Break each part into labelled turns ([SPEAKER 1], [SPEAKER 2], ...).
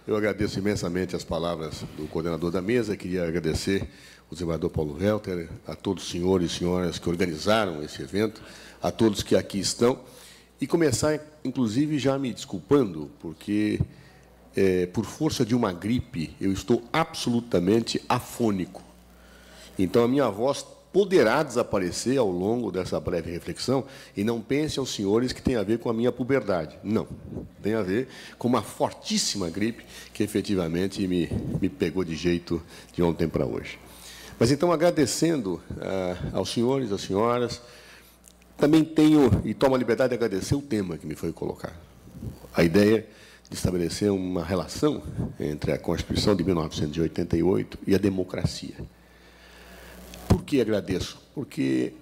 [SPEAKER 1] Eu agradeço imensamente as palavras do coordenador da mesa. Queria agradecer ao desembargador Paulo Welter, a todos os senhores e senhoras que organizaram esse evento, a todos que aqui estão, e começar, inclusive, já me desculpando, porque, por força de uma gripe, eu estou absolutamente afônico. Então, a minha voz poderá desaparecer ao longo dessa breve reflexão, e não pensem aos senhores que tem a ver com a minha puberdade. Não, tem a ver com uma fortíssima gripe que, efetivamente, me pegou de jeito de ontem para hoje. Mas, então, agradecendo aos senhores, às senhoras, também tenho, e tomo a liberdade de agradecer o tema que me foi colocado. A ideia de estabelecer uma relação entre a Constituição de 1988 e a democracia. Por que agradeço? Porque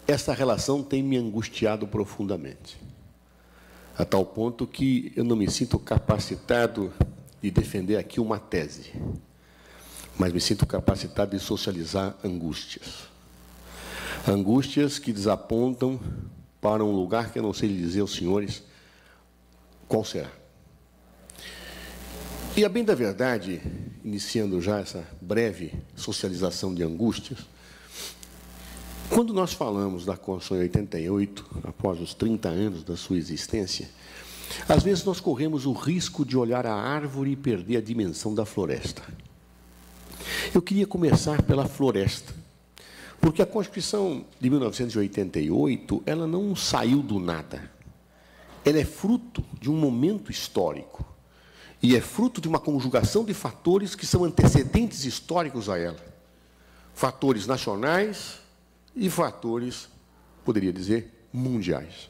[SPEAKER 1] essa relação tem me angustiado profundamente, a tal ponto que eu não me sinto capacitado de defender aqui uma tese, mas me sinto capacitado de socializar angústias. Angústias que desapontam para um lugar que eu não sei dizer aos senhores qual será. E, a bem da verdade, iniciando já essa breve socialização de angústias, quando nós falamos da Constituição em 88, após os 30 anos da sua existência, às vezes nós corremos o risco de olhar a árvore e perder a dimensão da floresta. Eu queria começar pela floresta, porque a Constituição de 1988, ela não saiu do nada. Ela é fruto de um momento histórico e é fruto de uma conjugação de fatores que são antecedentes históricos a ela. Fatores nacionais e fatores, poderia dizer, mundiais.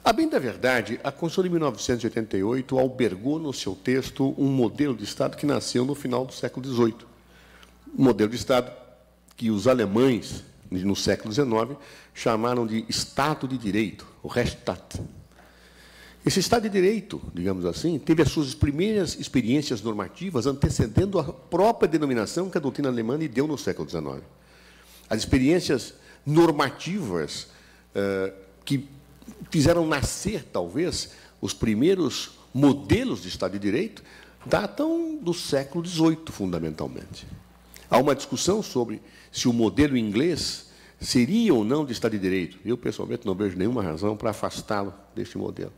[SPEAKER 1] A bem da verdade, a Constituição de 1988 albergou no seu texto um modelo de Estado que nasceu no final do século XVIII. Um modelo de Estado que os alemães, no século XIX, chamaram de Estado de Direito, o Rechtsstaat. Esse Estado de Direito, digamos assim, teve as suas primeiras experiências normativas antecedendo a própria denominação que a doutrina alemã lhe deu no século XIX. As experiências normativas que fizeram nascer, talvez, os primeiros modelos de Estado de Direito datam do século XVIII, fundamentalmente. Há uma discussão sobre se o modelo inglês seria ou não de Estado de Direito. Eu, pessoalmente, não vejo nenhuma razão para afastá-lo deste modelo.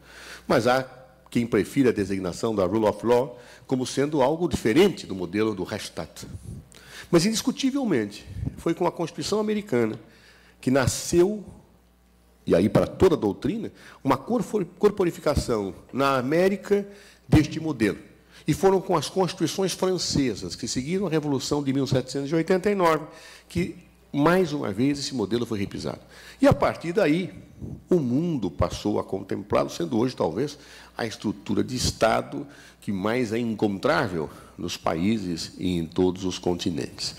[SPEAKER 1] Mas há quem prefira a designação da Rule of Law como sendo algo diferente do modelo do Rechtsstaat. Mas, indiscutivelmente, foi com a Constituição americana que nasceu, e aí para toda a doutrina, uma corporificação na América deste modelo. E foram com as constituições francesas, que seguiram a Revolução de 1789, que, mais uma vez, esse modelo foi repisado. E, a partir daí, o mundo passou a contemplá-lo, sendo hoje, talvez, a estrutura de Estado que mais é encontrável nos países e em todos os continentes.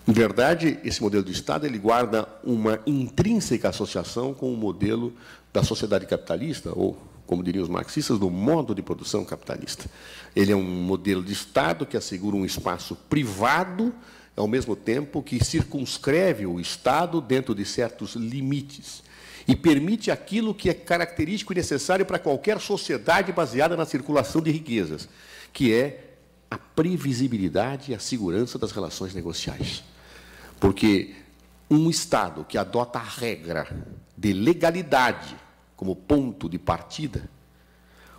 [SPEAKER 1] Em verdade, esse modelo de Estado ele guarda uma intrínseca associação com o modelo da sociedade capitalista, ou, como diriam os marxistas, do modo de produção capitalista. Ele é um modelo de Estado que assegura um espaço privado, ao mesmo tempo que circunscreve o Estado dentro de certos limites e permite aquilo que é característico e necessário para qualquer sociedade baseada na circulação de riquezas, que é a previsibilidade e a segurança das relações negociais. Porque um Estado que adota a regra de legalidade como ponto de partida,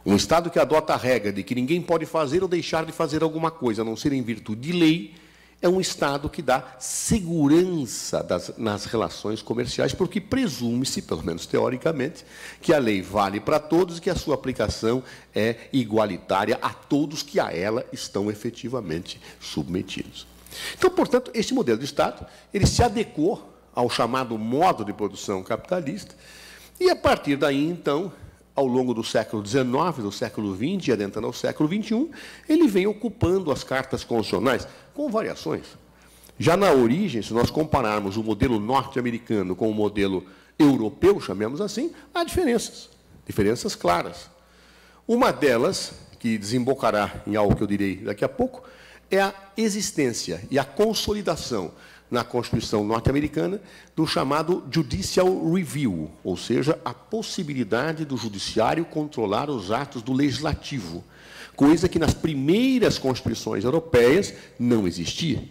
[SPEAKER 1] um Estado que adota a regra de que ninguém pode fazer ou deixar de fazer alguma coisa, a não ser em virtude de lei, é um Estado que dá segurança nas relações comerciais, porque presume-se, pelo menos teoricamente, que a lei vale para todos e que a sua aplicação é igualitária a todos que a ela estão efetivamente submetidos. Então, portanto, este modelo de Estado ele se adequou ao chamado modo de produção capitalista e, a partir daí, então, ao longo do século XIX, do século XX e adentrando ao século XXI, ele vem ocupando as cartas constitucionais com variações. Já na origem, se nós compararmos o modelo norte-americano com o modelo europeu, chamemos assim, há diferenças claras. Uma delas, que desembocará em algo que eu direi daqui a pouco, é a existência e a consolidação na Constituição norte-americana do chamado Judicial Review, ou seja, a possibilidade do judiciário controlar os atos do legislativo, coisa que nas primeiras constituições europeias não existia.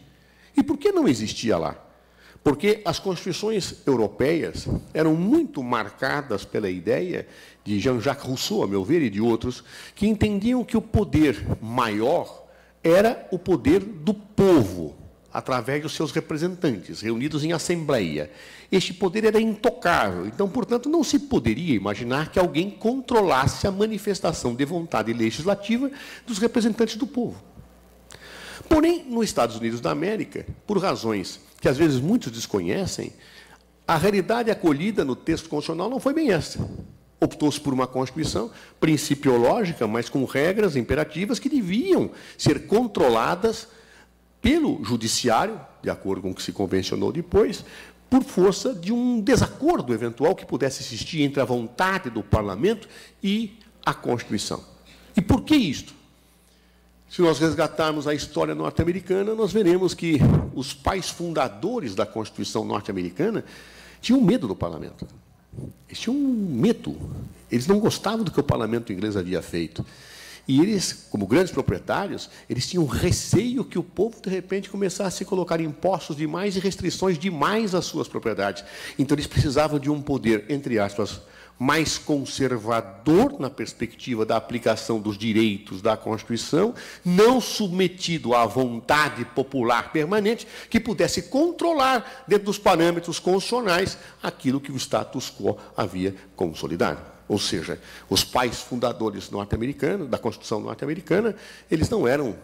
[SPEAKER 1] E por que não existia lá? Porque as constituições europeias eram muito marcadas pela ideia de Jean-Jacques Rousseau, a meu ver, e de outros, que entendiam que o poder maior era o poder do povo, através dos seus representantes, reunidos em assembleia. Este poder era intocável, então, portanto, não se poderia imaginar que alguém controlasse a manifestação de vontade legislativa dos representantes do povo. Porém, nos Estados Unidos da América, por razões que às vezes muitos desconhecem, a realidade acolhida no texto constitucional não foi bem essa. Optou-se por uma Constituição principiológica, mas com regras imperativas que deviam ser controladas pelo judiciário, de acordo com o que se convencionou depois, por força de um desacordo eventual que pudesse existir entre a vontade do parlamento e a Constituição. E por que isto? Se nós resgatarmos a história norte-americana, nós veremos que os pais fundadores da Constituição norte-americana tinham medo do parlamento. Eles tinham medo. Eles não gostavam do que o parlamento inglês havia feito. E eles, como grandes proprietários, eles tinham receio que o povo, de repente, começasse a colocar impostos demais e restrições demais às suas propriedades. Então, eles precisavam de um poder, entre aspas, mais conservador na perspectiva da aplicação dos direitos da Constituição, não submetido à vontade popular permanente, que pudesse controlar, dentro dos parâmetros constitucionais, aquilo que o status quo havia consolidado. Ou seja, os pais fundadores norte-americanos, da Constituição norte-americana, eles não eram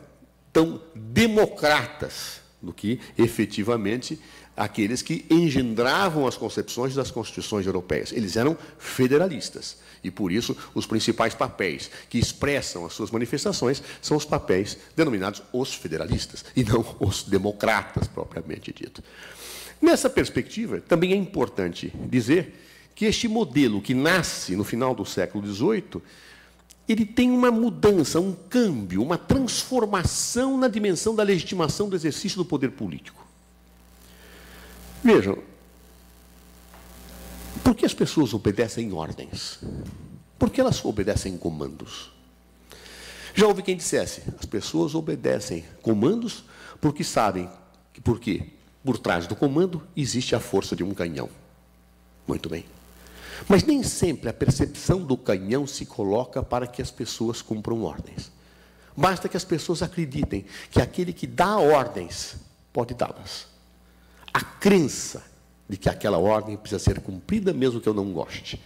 [SPEAKER 1] tão democratas do que, efetivamente, aqueles que engendravam as concepções das constituições europeias. Eles eram federalistas. E, por isso, os principais papéis que expressam as suas manifestações são os papéis denominados os federalistas, e não os democratas, propriamente dito. Nessa perspectiva, também é importante dizer que este modelo, que nasce no final do século XVIII, ele tem uma mudança, um câmbio, uma transformação na dimensão da legitimação do exercício do poder político. Vejam, por que as pessoas obedecem ordens? Por que elas obedecem comandos? Já houve quem dissesse, as pessoas obedecem comandos porque sabem que, por trás do comando existe a força de um canhão. Muito bem. Mas nem sempre a percepção do canhão se coloca para que as pessoas cumpram ordens. Basta que as pessoas acreditem que aquele que dá ordens pode dá-las. A crença de que aquela ordem precisa ser cumprida mesmo que eu não goste.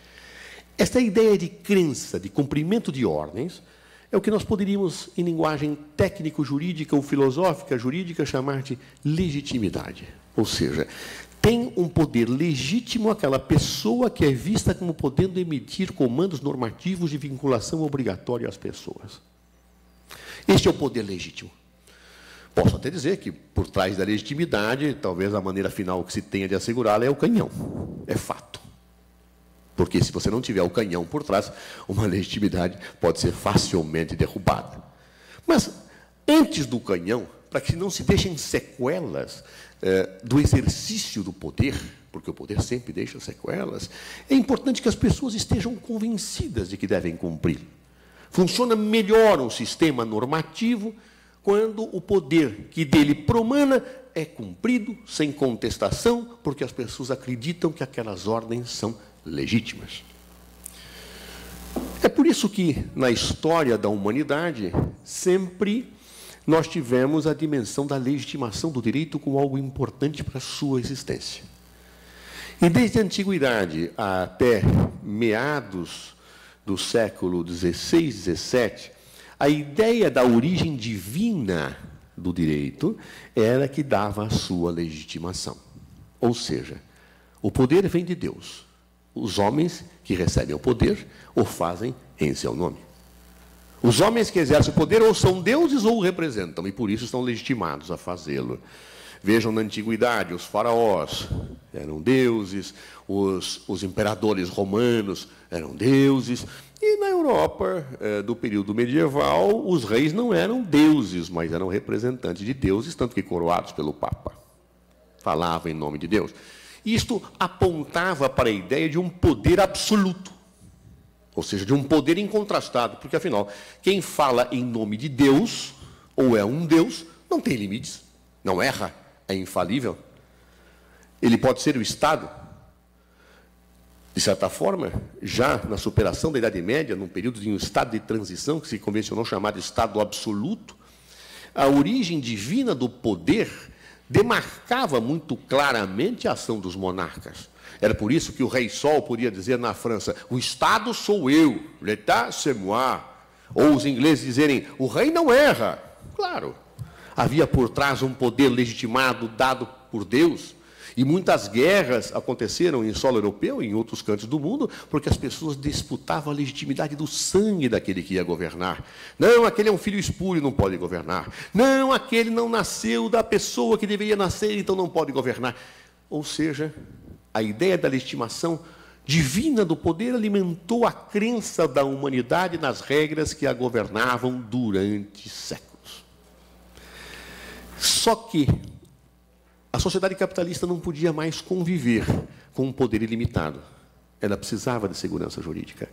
[SPEAKER 1] Esta ideia de crença, de cumprimento de ordens, é o que nós poderíamos, em linguagem técnico-jurídica ou filosófica jurídica, chamar de legitimidade. Ou seja, tem um poder legítimo aquela pessoa que é vista como podendo emitir comandos normativos de vinculação obrigatória às pessoas. Este é o poder legítimo. Posso até dizer que, por trás da legitimidade, talvez a maneira final que se tenha de assegurá-la é o canhão. É fato. Porque, se você não tiver o canhão por trás, uma legitimidade pode ser facilmente derrubada. Mas, antes do canhão, para que não se deixem sequelas do exercício do poder, porque o poder sempre deixa sequelas, é importante que as pessoas estejam convencidas de que devem cumprir. Funciona melhor um sistema normativo quando o poder que dele promana é cumprido sem contestação, porque as pessoas acreditam que aquelas ordens são legítimas. É por isso que, na história da humanidade, sempre nós tivemos a dimensão da legitimação do direito como algo importante para a sua existência. E desde a antiguidade até meados do século XVI, XVII, a ideia da origem divina do direito era que dava a sua legitimação. Ou seja, o poder vem de Deus. Os homens que recebem o poder o fazem em seu nome. Os homens que exercem o poder ou são deuses ou o representam, e por isso estão legitimados a fazê-lo. Vejam, na antiguidade, os faraós eram deuses, os imperadores romanos eram deuses, e na Europa, do período medieval, os reis não eram deuses, mas eram representantes de deuses, tanto que coroados pelo Papa. Falavam em nome de Deus. Isto apontava para a ideia de um poder absoluto. ou seja, de um poder incontrastado, porque, afinal, quem fala em nome de Deus, ou é um Deus, não tem limites, não erra, é infalível. Ele pode ser o Estado. De certa forma, já na superação da Idade Média, num período de um estado de transição, que se convencionou chamar de Estado absoluto, a origem divina do poder demarcava muito claramente a ação dos monarcas. Era por isso que o rei Sol podia dizer na França, o Estado sou eu, l'État c'est moi. Ou os ingleses dizerem, o rei não erra. Claro, havia por trás um poder legitimado, dado por Deus. E muitas guerras aconteceram em solo europeu e em outros cantos do mundo, porque as pessoas disputavam a legitimidade do sangue daquele que ia governar. Não, aquele é um filho espúrio, não pode governar. Não, aquele não nasceu da pessoa que deveria nascer, então não pode governar. Ou seja, a ideia da legitimação divina do poder alimentou a crença da humanidade nas regras que a governavam durante séculos. Só que a sociedade capitalista não podia mais conviver com um poder ilimitado. Ela precisava de segurança jurídica.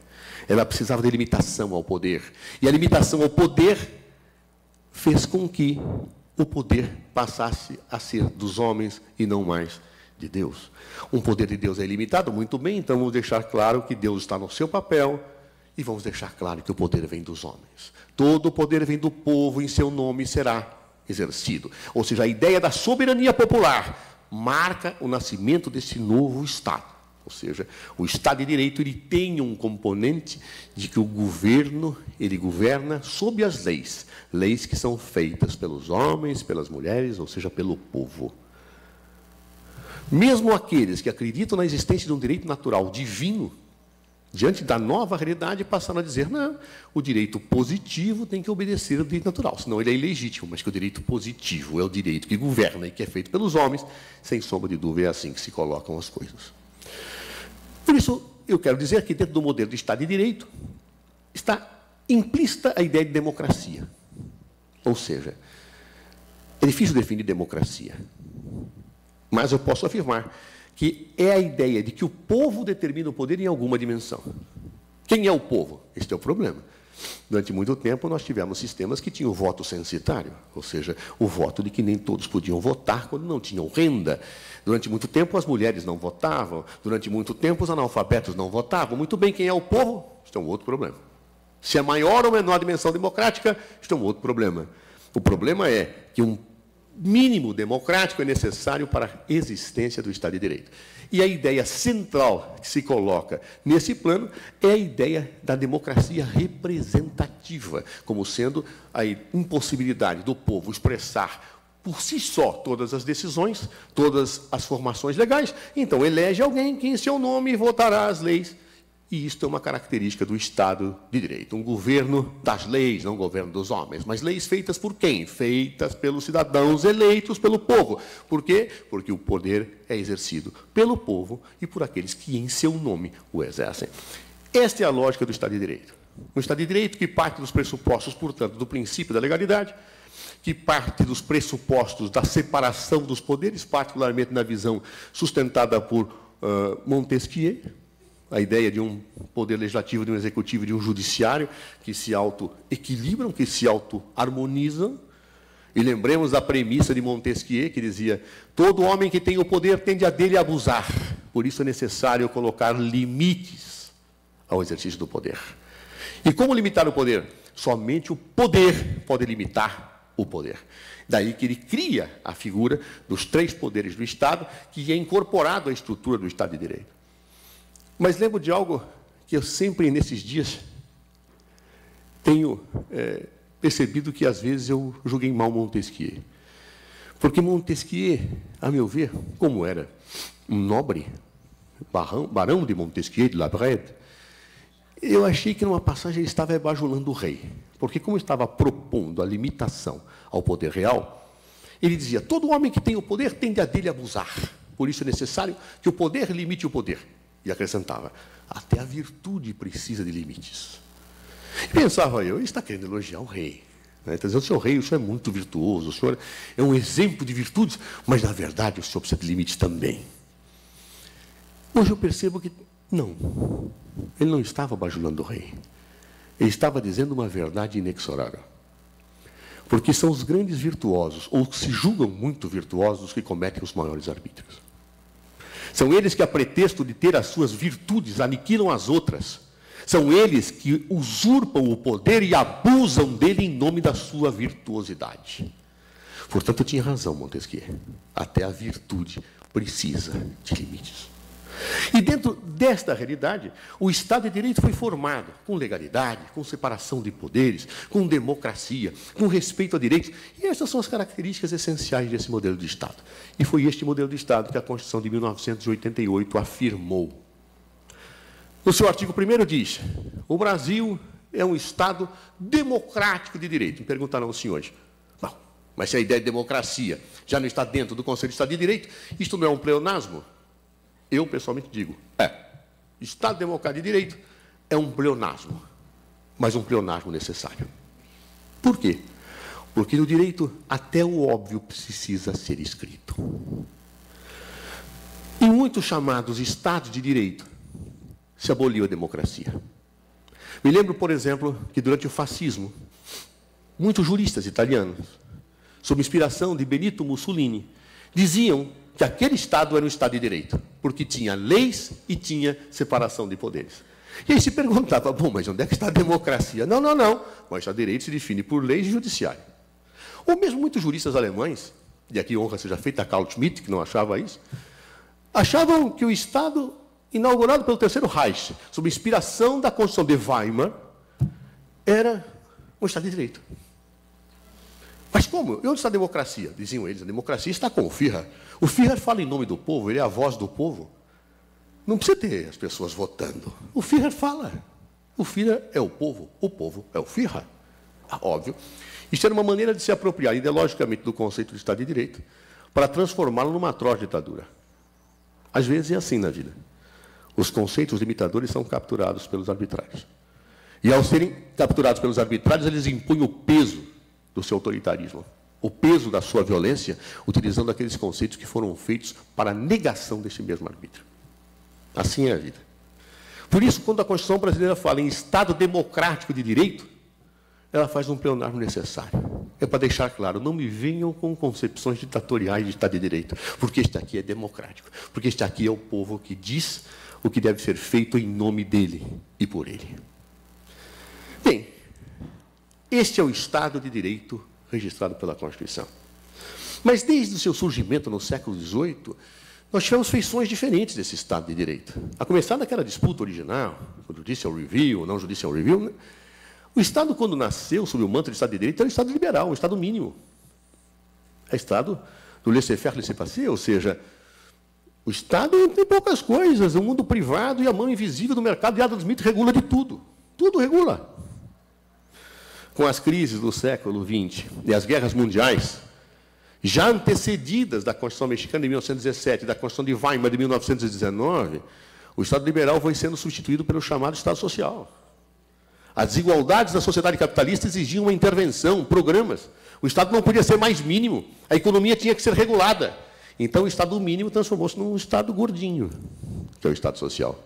[SPEAKER 1] Ela precisava de limitação ao poder. E a limitação ao poder fez com que o poder passasse a ser dos homens e não mais de Deus. Um poder de Deus é ilimitado, muito bem, então vamos deixar claro que Deus está no seu papel e vamos deixar claro que o poder vem dos homens. Todo o poder vem do povo, em seu nome será exercido. Ou seja, a ideia da soberania popular marca o nascimento desse novo Estado. Ou seja, o Estado de Direito ele tem um componente de que o governo ele governa sob as leis, leis que são feitas pelos homens, pelas mulheres, ou seja, pelo povo. Mesmo aqueles que acreditam na existência de um direito natural divino, diante da nova realidade, passaram a dizer, não, o direito positivo tem que obedecer ao direito natural, senão ele é ilegítimo, mas que o direito positivo é o direito que governa e que é feito pelos homens, sem sombra de dúvida, é assim que se colocam as coisas. Por isso, eu quero dizer que dentro do modelo de Estado de Direito está implícita a ideia de democracia. Ou seja, é difícil definir democracia, mas eu posso afirmar que é a ideia de que o povo determina o poder em alguma dimensão. Quem é o povo? Este é o problema. Durante muito tempo, nós tivemos sistemas que tinham o voto censitário, ou seja, o voto de que nem todos podiam votar quando não tinham renda. Durante muito tempo, as mulheres não votavam. Durante muito tempo, os analfabetos não votavam. Muito bem, quem é o povo? Este é um outro problema. Se é maior ou menor dimensão democrática, este é um outro problema. O problema é que um mínimo democrático é necessário para a existência do Estado de Direito. E a ideia central que se coloca nesse plano é a ideia da democracia representativa, como sendo a impossibilidade do povo expressar por si só todas as decisões, todas as formações legais. Então, elege alguém que, em seu nome, votará as leis. E isto é uma característica do Estado de Direito. Um governo das leis, não um governo dos homens. Mas leis feitas por quem? Feitas pelos cidadãos eleitos pelo povo. Por quê? Porque o poder é exercido pelo povo e por aqueles que, em seu nome, o exercem. Esta é a lógica do Estado de Direito. Um Estado de Direito que parte dos pressupostos, portanto, do princípio da legalidade, que parte dos pressupostos da separação dos poderes, particularmente na visão sustentada por Montesquieu, a ideia de um poder legislativo, de um executivo e de um judiciário que se auto-equilibram, que se auto-harmonizam. E lembremos da premissa de Montesquieu, que dizia, todo homem que tem o poder tende a dele abusar. Por isso é necessário colocar limites ao exercício do poder. E como limitar o poder? Somente o poder pode limitar o poder. Daí que ele cria a figura dos 3 poderes do Estado, que é incorporado à estrutura do Estado de Direito. Mas lembro de algo que eu sempre, nesses dias, tenho percebido que, às vezes, eu julguei mal Montesquieu. Porque Montesquieu, a meu ver, como era um nobre, barão de Montesquieu, de La Brède, eu achei que, numa passagem, ele estava bajulando o rei. Porque, como estava propondo a limitação ao poder real, ele dizia, todo homem que tem o poder tende a dele abusar. Por isso é necessário que o poder limite o poder. E acrescentava, até a virtude precisa de limites. E pensava eu, ele está querendo elogiar o rei. Está dizendo, senhor rei, o senhor é muito virtuoso, o senhor é um exemplo de virtudes, mas, na verdade, o senhor precisa de limites também. Hoje eu percebo que Não. Ele não estava bajulando o rei. Ele estava dizendo uma verdade inexorável. Porque são os grandes virtuosos, ou se julgam muito virtuosos, que cometem os maiores arbítrios. São eles que, a pretexto de ter as suas virtudes, aniquilam as outras. São eles que usurpam o poder e abusam dele em nome da sua virtuosidade. Portanto, eu tinha razão, Montesquieu. Até a virtude precisa de limites. E dentro desta realidade, o Estado de Direito foi formado com legalidade, com separação de poderes, com democracia, com respeito a direitos. E essas são as características essenciais desse modelo de Estado. E foi este modelo de Estado que a Constituição de 1988 afirmou. No seu artigo 1º diz: o Brasil é um Estado democrático de direito. Me perguntarão os senhores. Bom, mas se a ideia de democracia já não está dentro do conceito de Estado de Direito, isto não é um pleonasmo? Eu, pessoalmente, digo, Estado Democrático de Direito é um pleonasmo, mas um pleonasmo necessário. Por quê? Porque no direito, até o óbvio precisa ser escrito. Em muitos chamados Estados de Direito, se aboliu a democracia. Me lembro, por exemplo, que durante o fascismo, muitos juristas italianos, sob inspiração de Benito Mussolini, diziam que aquele Estado era um Estado de Direito, porque tinha leis e tinha separação de poderes. E aí se perguntava, bom, mas onde é que está a democracia? Não. O Estado de Direito se define por leis e judiciário. Ou mesmo muitos juristas alemães, e aqui honra seja feita a Carl Schmitt, que não achava isso, achavam que o Estado, inaugurado pelo Terceiro Reich, sob inspiração da Constituição de Weimar, era um Estado de Direito. Mas como? E onde está a democracia? Diziam eles, a democracia está com o Führer. O Führer fala em nome do povo, ele é a voz do povo. Não precisa ter as pessoas votando. O Führer fala. O Führer é o povo é o Führer. Óbvio. Isso era uma maneira de se apropriar ideologicamente do conceito de Estado de Direito para transformá-lo numa atroz ditadura. Às vezes é assim na vida. Os conceitos limitadores são capturados pelos arbitrários. E ao serem capturados pelos arbitrários, eles impõem o peso do seu autoritarismo, o peso da sua violência, utilizando aqueles conceitos que foram feitos para a negação desse mesmo arbítrio. Assim é a vida. Por isso, quando a Constituição brasileira fala em Estado democrático de direito, ela faz um pleonasmo necessário. É para deixar claro, não me venham com concepções ditatoriais de Estado de Direito, porque este aqui é democrático, porque este aqui é o povo que diz o que deve ser feito em nome dele e por ele. Bem, este é o Estado de Direito registrado pela Constituição. Mas desde o seu surgimento no século XVIII, nós tivemos feições diferentes desse Estado de Direito. A começar daquela disputa original, o Judicial Review, o não Judicial Review, né? O Estado, quando nasceu sob o manto de Estado de Direito, era um Estado liberal, um Estado mínimo. É Estado do laissez-faire, laissez-passer, ou seja, o Estado tem poucas coisas, o mundo privado e a mão invisível do mercado de Adam Smith regula de tudo. Tudo regula. Com as crises do século XX e as guerras mundiais, já antecedidas da Constituição Mexicana de 1917 e da Constituição de Weimar de 1919, o Estado liberal foi sendo substituído pelo chamado Estado Social. As desigualdades da sociedade capitalista exigiam uma intervenção, programas. O Estado não podia ser mais mínimo, a economia tinha que ser regulada. Então, o Estado mínimo transformou-se num Estado gordinho, que é o Estado Social.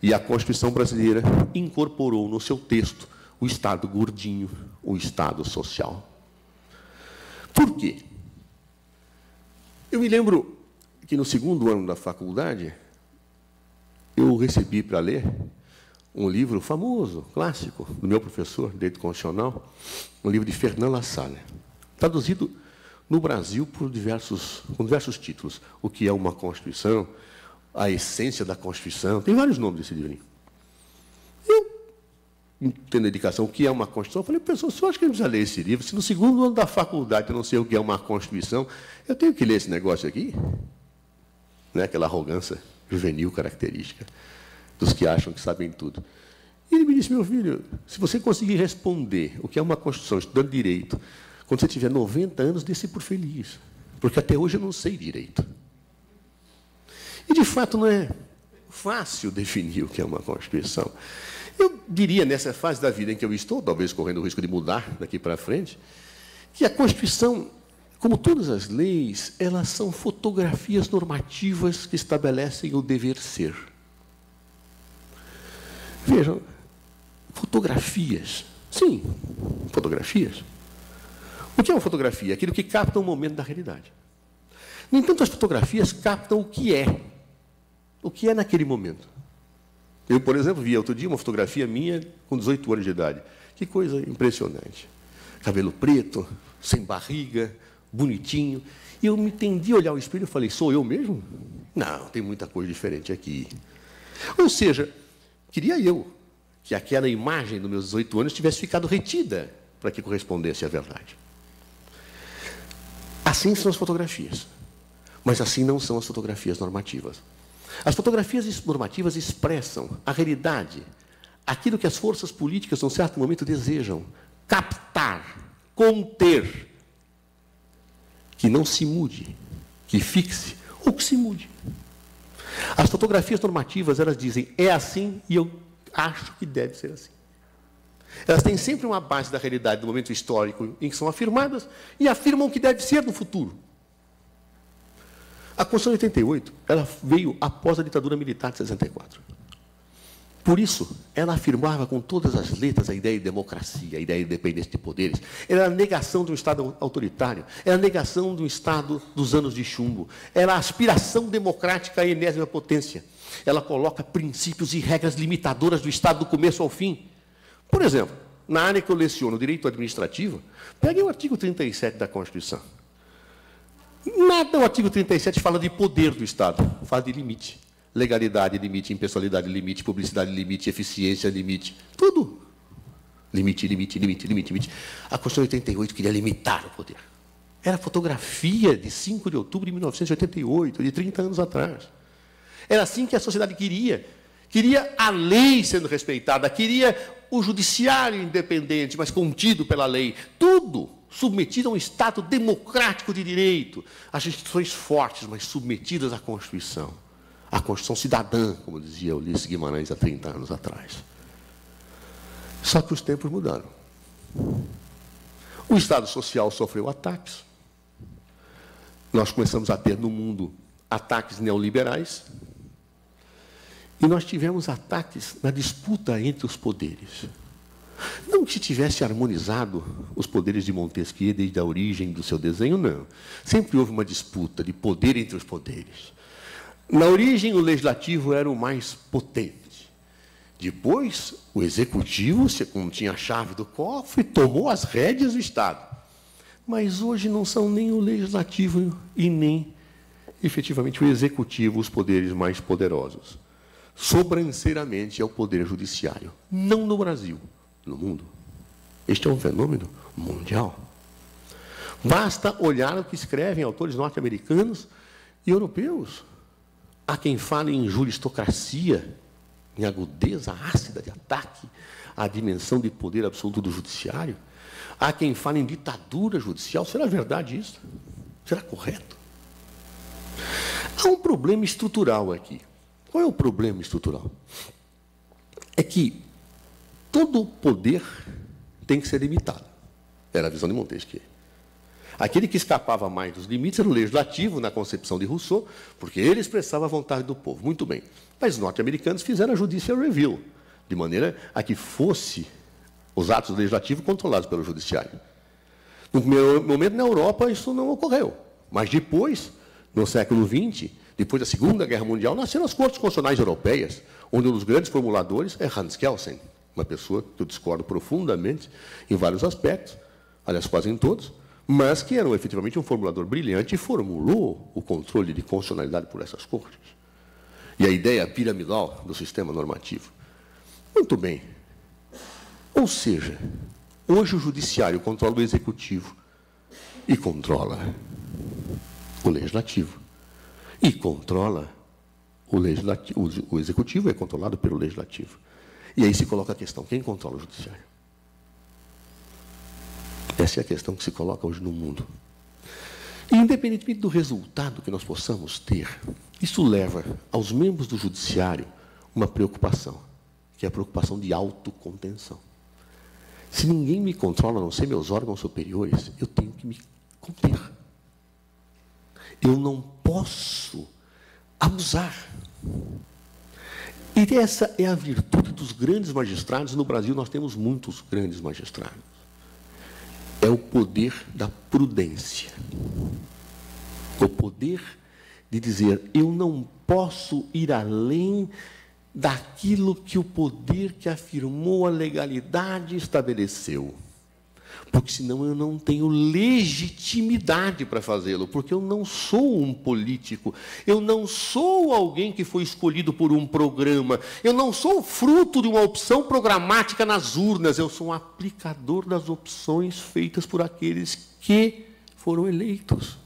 [SPEAKER 1] E a Constituição brasileira incorporou no seu texto o Estado gordinho, o Estado social. Por quê? Eu me lembro que no segundo ano da faculdade, eu recebi para ler um livro famoso, clássico, do meu professor de Direito Constitucional, um livro de Fernand Lassalle, traduzido no Brasil com diversos títulos. O que é uma Constituição, a essência da Constituição, tem vários nomes desse livrinho. Tendo dedicação, o que é uma Constituição, eu falei, professor, o senhor acha que eu precisa ler esse livro? Se no segundo ano da faculdade eu não sei o que é uma Constituição, eu tenho que ler esse negócio aqui? Não é aquela arrogância juvenil característica dos que acham que sabem tudo. E ele me disse, meu filho, se você conseguir responder o que é uma Constituição, estudando direito, quando você tiver 90 anos, dê-se por feliz, porque até hoje eu não sei direito. E, de fato, não é fácil definir o que é uma Constituição. Eu diria, nessa fase da vida em que eu estou, talvez correndo o risco de mudar daqui para frente, que a Constituição, como todas as leis, elas são fotografias normativas que estabelecem o dever ser. Vejam, fotografias. Sim, fotografias. O que é uma fotografia? Aquilo que capta um momento da realidade. No entanto, as fotografias captam o que é naquele momento. Eu, por exemplo, vi outro dia uma fotografia minha com 18 anos de idade. Que coisa impressionante. Cabelo preto, sem barriga, bonitinho. E eu me entendi olhar ao espelho e falei, sou eu mesmo? Não, tem muita coisa diferente aqui. Ou seja, queria eu que aquela imagem dos meus 18 anos tivesse ficado retida para que correspondesse à verdade. Assim são as fotografias. Mas assim não são as fotografias normativas. As fotografias normativas expressam a realidade, aquilo que as forças políticas, num certo momento, desejam captar, conter, que não se mude, que fixe, ou que se mude. As fotografias normativas, elas dizem, é assim e eu acho que deve ser assim. Elas têm sempre uma base da realidade, do momento histórico em que são afirmadas, e afirmam o que deve ser no futuro. A Constituição de 88, ela veio após a ditadura militar de 64. Por isso, ela afirmava com todas as letras a ideia de democracia, a ideia de independência de poderes. Era a negação de um Estado autoritário, era a negação de um Estado dos anos de chumbo, era a aspiração democrática à enésima potência. Ela coloca princípios e regras limitadoras do Estado do começo ao fim. Por exemplo, na área que eu leciono, direito administrativo, pegue o artigo 37 da Constituição. Nada o artigo 37 fala de poder do Estado, fala de limite. Legalidade, limite, impessoalidade, limite, publicidade, limite, eficiência, limite. Tudo. Limite, limite, limite, limite, limite. A Constituição de 88 queria limitar o poder. Era fotografia de 5 de outubro de 1988, de 30 anos atrás. Era assim que a sociedade queria. Queria a lei sendo respeitada, queria o judiciário independente, mas contido pela lei. Tudo submetido a um Estado democrático de direito. As instituições fortes, mas submetidas à Constituição. A Constituição cidadã, como dizia Ulisses Guimarães há 30 anos atrás. Só que os tempos mudaram. O Estado social sofreu ataques. Nós começamos a ter no mundo ataques neoliberais. E nós tivemos ataques na disputa entre os poderes. Não que se tivesse harmonizado os poderes de Montesquieu desde a origem do seu desenho, não. Sempre houve uma disputa de poder entre os poderes. Na origem, o legislativo era o mais potente. Depois, o executivo, como tinha a chave do cofre, tomou as rédeas do Estado. Mas hoje não são nem o legislativo e nem, efetivamente, o executivo os poderes mais poderosos. Sobranceiramente é o poder judiciário. Não no Brasil, no mundo. Este é um fenômeno mundial. Basta olhar o que escrevem autores norte-americanos e europeus. Há quem fale em juristocracia, em agudeza ácida de ataque à dimensão de poder absoluto do judiciário. Há quem fale em ditadura judicial. Será verdade isso? Será correto? Há um problema estrutural aqui. Qual é o problema estrutural? É que todo poder tem que ser limitado. Era a visão de Montesquieu. Aquele que escapava mais dos limites era o legislativo, na concepção de Rousseau, porque ele expressava a vontade do povo. Muito bem. Mas os norte-americanos fizeram a judicial review, de maneira a que fosse os atos legislativos controlados pelo judiciário. No primeiro momento, na Europa, isso não ocorreu. Mas depois, no século XX, depois da Segunda Guerra Mundial, nasceram as Cortes Constitucionais Europeias, onde um dos grandes formuladores é Hans Kelsen, uma pessoa que eu discordo profundamente em vários aspectos, aliás, quase em todos, mas que era efetivamente um formulador brilhante e formulou o controle de constitucionalidade por essas cortes. E a ideia piramidal do sistema normativo. Muito bem. Ou seja, hoje o judiciário controla o executivo e controla o legislativo. E controla o legislativo. O executivo é controlado pelo legislativo. E aí se coloca a questão, quem controla o judiciário? Essa é a questão que se coloca hoje no mundo. E, independentemente do resultado que nós possamos ter, isso leva aos membros do judiciário uma preocupação, que é a preocupação de autocontenção. Se ninguém me controla, a não ser meus órgãos superiores, eu tenho que me conter. Eu não posso abusar. E essa é a virtude dos grandes magistrados. No Brasil, nós temos muitos grandes magistrados. É o poder da prudência. O poder de dizer, eu não posso ir além daquilo que o poder que afirmou a legalidade estabeleceu. Porque senão eu não tenho legitimidade para fazê-lo, porque eu não sou um político, eu não sou alguém que foi escolhido por um programa, eu não sou fruto de uma opção programática nas urnas, eu sou um aplicador das opções feitas por aqueles que foram eleitos.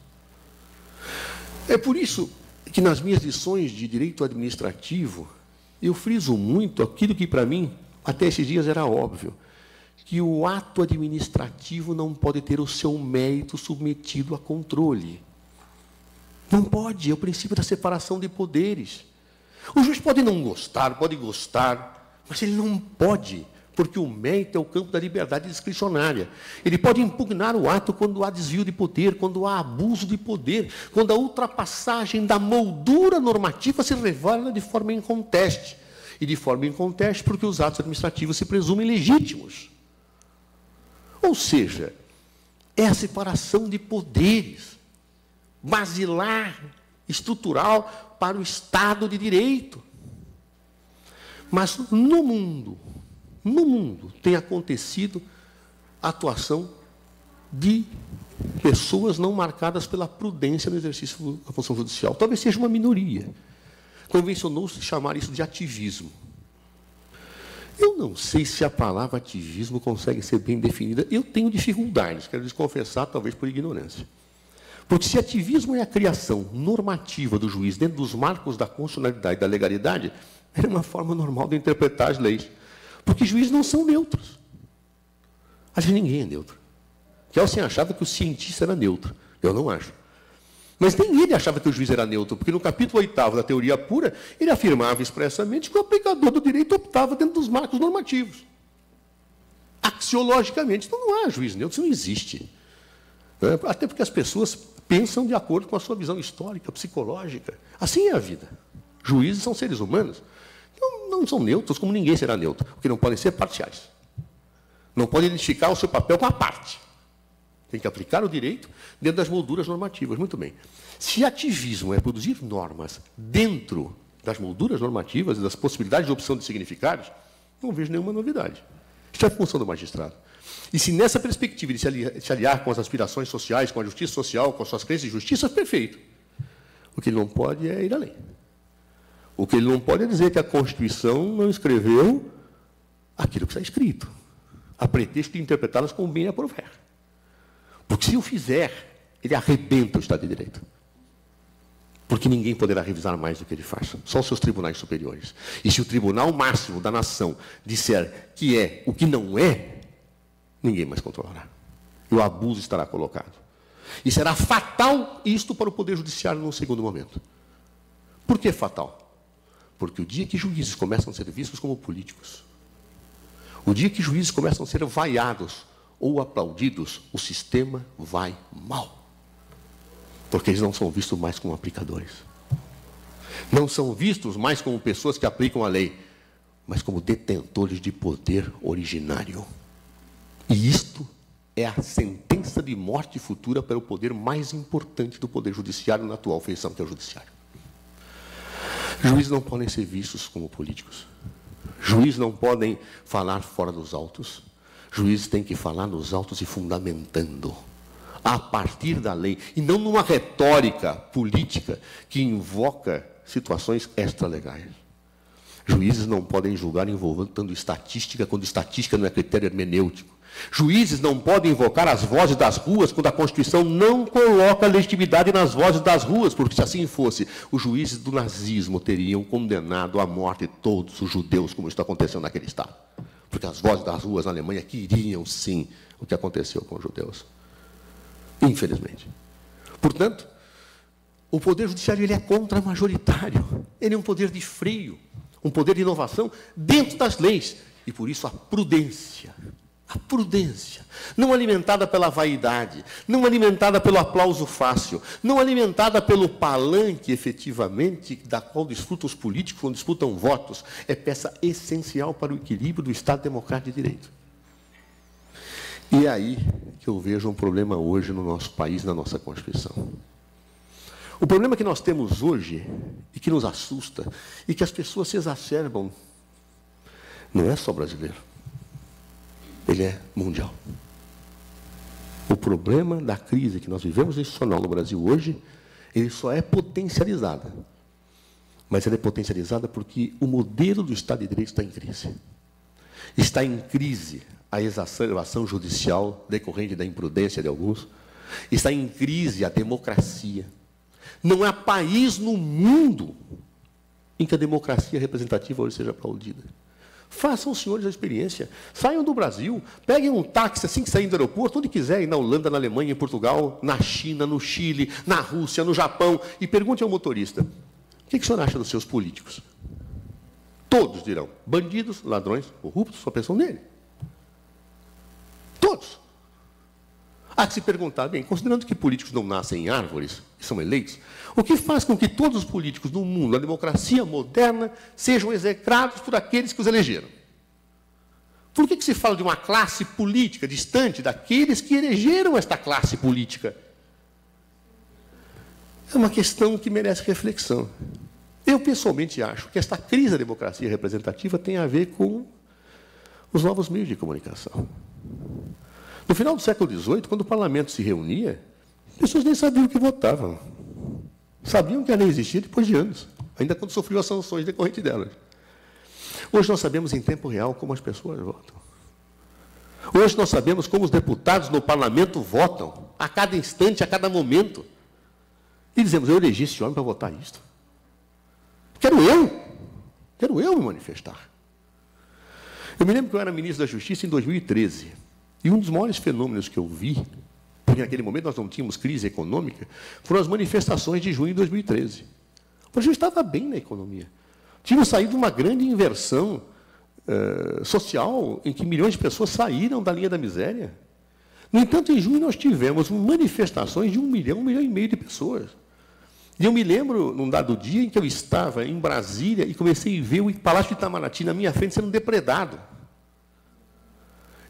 [SPEAKER 1] É por isso que nas minhas lições de direito administrativo, eu friso muito aquilo que para mim, até esses dias, era óbvio, que o ato administrativo não pode ter o seu mérito submetido a controle. Não pode, é o princípio da separação de poderes. O juiz pode não gostar, pode gostar, mas ele não pode, porque o mérito é o campo da liberdade discricionária. Ele pode impugnar o ato quando há desvio de poder, quando há abuso de poder, quando a ultrapassagem da moldura normativa se revela de forma inconteste. E de forma inconteste porque os atos administrativos se presumem legítimos. Ou seja, é a separação de poderes, basilar, estrutural para o Estado de Direito. Mas no mundo tem acontecido a atuação de pessoas não marcadas pela prudência no exercício da função judicial. Talvez seja uma minoria. Convencionou-se chamar isso de ativismo. Eu não sei se a palavra ativismo consegue ser bem definida. Eu tenho dificuldades, quero lhes confessar, talvez por ignorância. Porque se ativismo é a criação normativa do juiz dentro dos marcos da constitucionalidade e da legalidade, é uma forma normal de interpretar as leis. Porque juízes não são neutros. Aliás, ninguém é neutro. Kelsen achava que o cientista era neutro. Eu não acho. Mas nem ele achava que o juiz era neutro, porque no capítulo 8º da teoria pura, ele afirmava expressamente que o aplicador do direito optava dentro dos marcos normativos. Axiologicamente. Então não há juiz neutro, isso não existe. Até porque as pessoas pensam de acordo com a sua visão histórica, psicológica. Assim é a vida. Juízes são seres humanos. Então, não são neutros, como ninguém será neutro, porque não podem ser parciais. Não podem identificar o seu papel com a parte. Tem que aplicar o direito dentro das molduras normativas. Muito bem. Se ativismo é produzir normas dentro das molduras normativas e das possibilidades de opção de significados, não vejo nenhuma novidade. Isso é a função do magistrado. E se nessa perspectiva de se aliar com as aspirações sociais, com a justiça social, com as suas crenças de justiça, perfeito. O que ele não pode é ir além. O que ele não pode é dizer que a Constituição não escreveu aquilo que está escrito, a pretexto de interpretá-las como bem aprouver. Porque se o fizer, ele arrebenta o Estado de Direito. Porque ninguém poderá revisar mais do que ele faz. Só os seus tribunais superiores. E se o tribunal máximo da nação disser que é o que não é, ninguém mais controlará. E o abuso estará colocado. E será fatal isto para o Poder Judiciário num segundo momento. Por que fatal? Porque o dia que juízes começam a ser vistos como políticos, o dia que juízes começam a ser vaiados ou aplaudidos, o sistema vai mal. Porque eles não são vistos mais como aplicadores. Não são vistos mais como pessoas que aplicam a lei, mas como detentores de poder originário. E isto é a sentença de morte futura para o poder mais importante do Poder Judiciário na atual feição, que é o Judiciário. Juízes não podem ser vistos como políticos. Juízes não podem falar fora dos autos. Juízes têm que falar nos autos e fundamentando, a partir da lei, e não numa retórica política que invoca situações extralegais. Juízes não podem julgar invocando estatística, quando estatística não é critério hermenêutico. Juízes não podem invocar as vozes das ruas, quando a Constituição não coloca legitimidade nas vozes das ruas, porque se assim fosse, os juízes do nazismo teriam condenado à morte todos os judeus, como está acontecendo naquele Estado. Porque as vozes das ruas na Alemanha queriam, sim, o que aconteceu com os judeus. Infelizmente. Portanto, o Poder Judiciário ele é contra-majoritário. Ele é um poder de freio, um poder de inovação dentro das leis. E, por isso, a prudência A prudência, não alimentada pela vaidade, não alimentada pelo aplauso fácil, não alimentada pelo palanque, efetivamente, da qual desfrutam os políticos quando disputam votos, é peça essencial para o equilíbrio do Estado Democrático de Direito. E é aí que eu vejo um problema hoje no nosso país, na nossa Constituição. O problema que nós temos hoje, e que nos assusta, e que as pessoas se exacerbam, não é só brasileiro. Ele é mundial. O problema da crise que nós vivemos institucional no Brasil hoje, ele só é potencializado. Mas ele é potencializado porque o modelo do Estado de Direito está em crise. Está em crise a exacerbação judicial decorrente da imprudência de alguns. Está em crise a democracia. Não há país no mundo em que a democracia representativa hoje seja aplaudida. Façam os senhores a experiência. Saiam do Brasil, peguem um táxi assim que saírem do aeroporto, onde quiser, ir na Holanda, na Alemanha, em Portugal, na China, no Chile, na Rússia, no Japão, e pergunte ao motorista, o que o senhor acha dos seus políticos? Todos dirão, bandidos, ladrões, corruptos, só pensam nele. Todos. Há que se perguntar, bem, considerando que políticos não nascem em árvores, e são eleitos, o que faz com que todos os políticos no mundo, na democracia moderna, sejam execrados por aqueles que os elegeram? Por que se fala de uma classe política distante daqueles que elegeram esta classe política? É uma questão que merece reflexão. Eu, pessoalmente, acho que esta crise da democracia representativa tem a ver com os novos meios de comunicação. No final do século XVIII, quando o parlamento se reunia, as pessoas nem sabiam o que votavam. Sabiam que a lei existia depois de anos, ainda quando sofriam as sanções decorrentes delas. Hoje nós sabemos em tempo real como as pessoas votam. Hoje nós sabemos como os deputados no parlamento votam, a cada instante, a cada momento. E dizemos, eu elegi esse homem para votar isto. Quero eu me manifestar. Eu me lembro que eu era ministro da Justiça em 2013. E um dos maiores fenômenos que eu vi, porque naquele momento nós não tínhamos crise econômica, foram as manifestações de junho de 2013. O Brasil estava bem na economia. Tínhamos saído de uma grande inversão social, em que milhões de pessoas saíram da linha da miséria. No entanto, em junho nós tivemos manifestações de 1 milhão e meio de pessoas. E eu me lembro, num dado dia, em que eu estava em Brasília e comecei a ver o Palácio de Itamaraty na minha frente sendo depredado.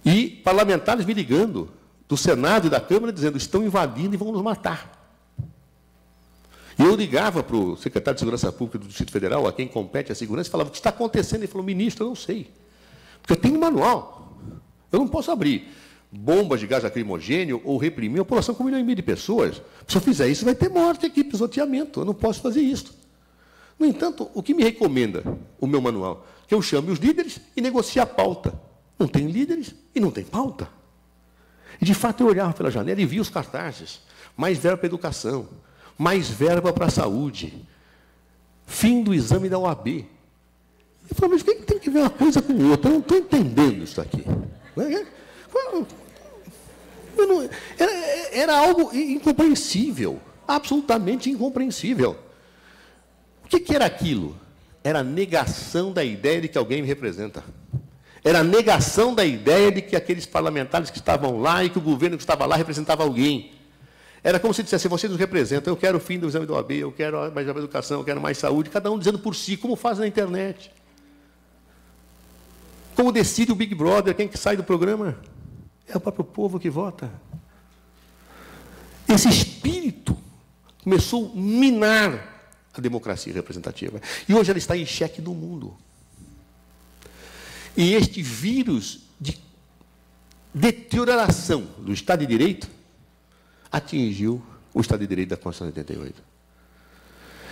[SPEAKER 1] E parlamentares me ligando, do Senado e da Câmara, dizendo, estão invadindo e vão nos matar. E eu ligava para o secretário de Segurança Pública do Distrito Federal, a quem compete a segurança, e falava, o que está acontecendo? Ele falou, ministro, eu não sei. Porque eu tenho um manual. Eu não posso abrir bombas de gás lacrimogênio ou reprimir a população com 1 milhão e meio de pessoas. Se eu fizer isso, vai ter morte aqui, pisoteamento. Eu não posso fazer isso. No entanto, o que me recomenda o meu manual? Que eu chame os líderes e negocie a pauta. Não tem líderes e não tem pauta. E, de fato, eu olhava pela janela e via os cartazes. Mais verba para a educação, mais verba para a saúde, fim do exame da OAB. Eu falei, mas o que tem que ver uma coisa com outra? Eu não estou entendendo isso aqui. Era algo incompreensível, absolutamente incompreensível. O que era aquilo? Era a negação da ideia de que alguém me representa. Era a negação da ideia de que aqueles parlamentares que estavam lá e que o governo que estava lá representava alguém. Era como se dissesse, vocês nos representam, eu quero o fim do exame da OAB, eu quero mais educação, eu quero mais saúde, cada um dizendo por si, como faz na internet. Como decide o Big Brother, quem que sai do programa? É o próprio povo que vota. Esse espírito começou a minar a democracia representativa. E hoje ela está em xeque no mundo. E este vírus de deterioração do Estado de Direito atingiu o Estado de Direito da Constituição de 88.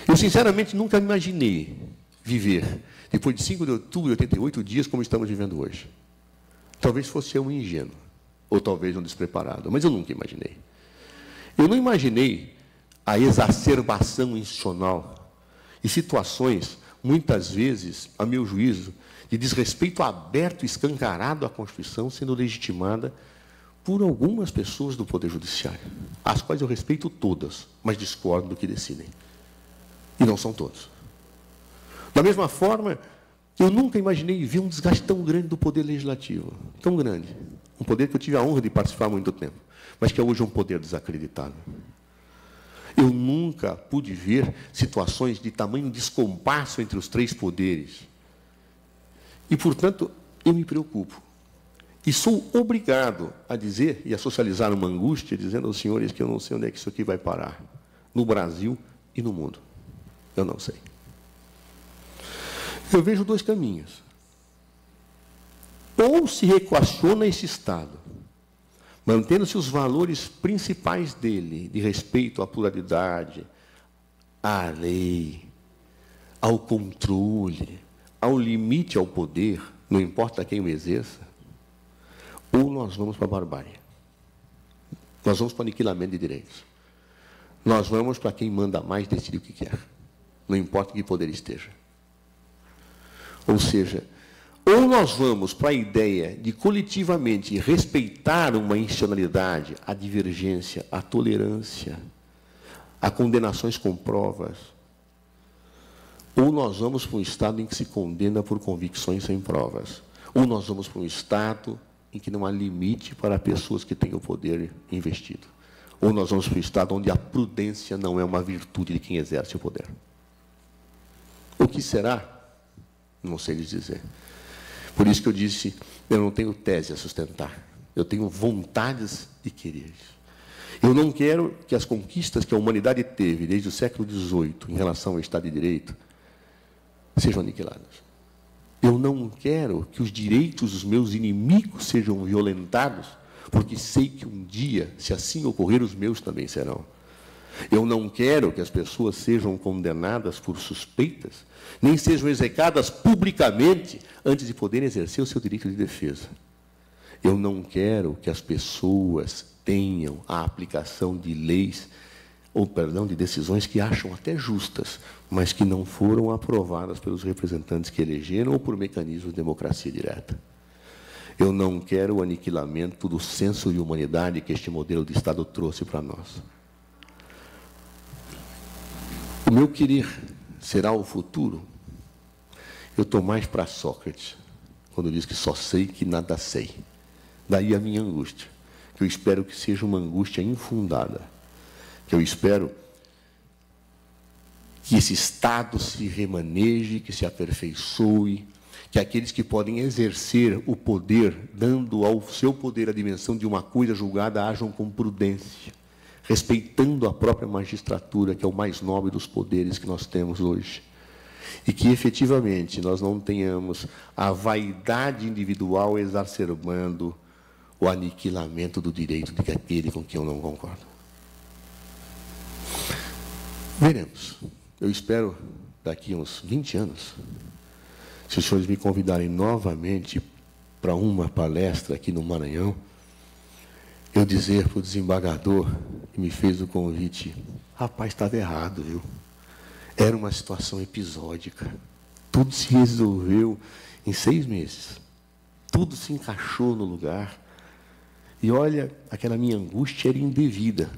[SPEAKER 1] Eu, sinceramente, nunca imaginei viver, depois de 5 de outubro de 88 dias, como estamos vivendo hoje. Talvez fosse eu um ingênuo, ou talvez um despreparado, mas eu nunca imaginei. Eu não imaginei a exacerbação institucional e situações, muitas vezes, a meu juízo, de desrespeito aberto e escancarado à Constituição, sendo legitimada por algumas pessoas do Poder Judiciário, as quais eu respeito todas, mas discordo do que decidem. E não são todos. Da mesma forma, eu nunca imaginei ver um desgaste tão grande do Poder Legislativo, tão grande. um poder que eu tive a honra de participar há muito tempo, mas que é hoje um poder desacreditado. Eu nunca pude ver situações de tamanho descompasso entre os três poderes. E, portanto, eu me preocupo. E sou obrigado a dizer e a socializar uma angústia, dizendo aos senhores que eu não sei onde é que isso aqui vai parar, no Brasil e no mundo. Eu não sei. Eu vejo dois caminhos. Ou se reequaciona esse Estado, mantendo-se os valores principais dele, de respeito à pluralidade, à lei, ao controle, ao limite ao poder, não importa quem o exerça, ou nós vamos para a barbárie. Nós vamos para o aniquilamento de direitos. Nós vamos para quem manda mais decidir o que quer, não importa que poder esteja. Ou seja, ou nós vamos para a ideia de coletivamente respeitar uma institucionalidade, a divergência, a tolerância, a condenações com provas, ou nós vamos para um Estado em que se condena por convicções sem provas, ou nós vamos para um Estado em que não há limite para pessoas que têm o poder investido, ou nós vamos para um Estado onde a prudência não é uma virtude de quem exerce o poder. O que será? Não sei lhes dizer. Por isso que eu disse, eu não tenho tese a sustentar. Eu tenho vontades e quereres. Eu não quero que as conquistas que a humanidade teve desde o século XVIII em relação ao Estado de Direito sejam aniquiladas. Eu não quero que os direitos dos meus inimigos sejam violentados, porque sei que um dia, se assim ocorrer, os meus também serão. Eu não quero que as pessoas sejam condenadas por suspeitas, nem sejam execradas publicamente antes de poderem exercer o seu direito de defesa. Eu não quero que as pessoas tenham a aplicação de leis, ou, perdão, de decisões que acham até justas, mas que não foram aprovadas pelos representantes que elegeram ou por mecanismos de democracia direta. Eu não quero o aniquilamento do senso de humanidade que este modelo de Estado trouxe para nós. O meu querer será o futuro? Eu estou mais para Sócrates, quando diz que só sei que nada sei. Daí a minha angústia, que eu espero que seja uma angústia infundada, que eu espero que esse Estado se remaneje, que se aperfeiçoe, que aqueles que podem exercer o poder, dando ao seu poder a dimensão de uma coisa julgada, ajam com prudência, respeitando a própria magistratura, que é o mais nobre dos poderes que nós temos hoje. E que, efetivamente, nós não tenhamos a vaidade individual exacerbando o aniquilamento do direito de aquele com quem eu não concordo. Veremos. Eu espero, daqui a uns 20 anos, se os senhores me convidarem novamente para uma palestra aqui no Maranhão, eu dizer para o desembargador que me fez o convite, rapaz, estava errado, viu? Era uma situação episódica. Tudo se resolveu em 6 meses. Tudo se encaixou no lugar. E, olha, aquela minha angústia era indevida.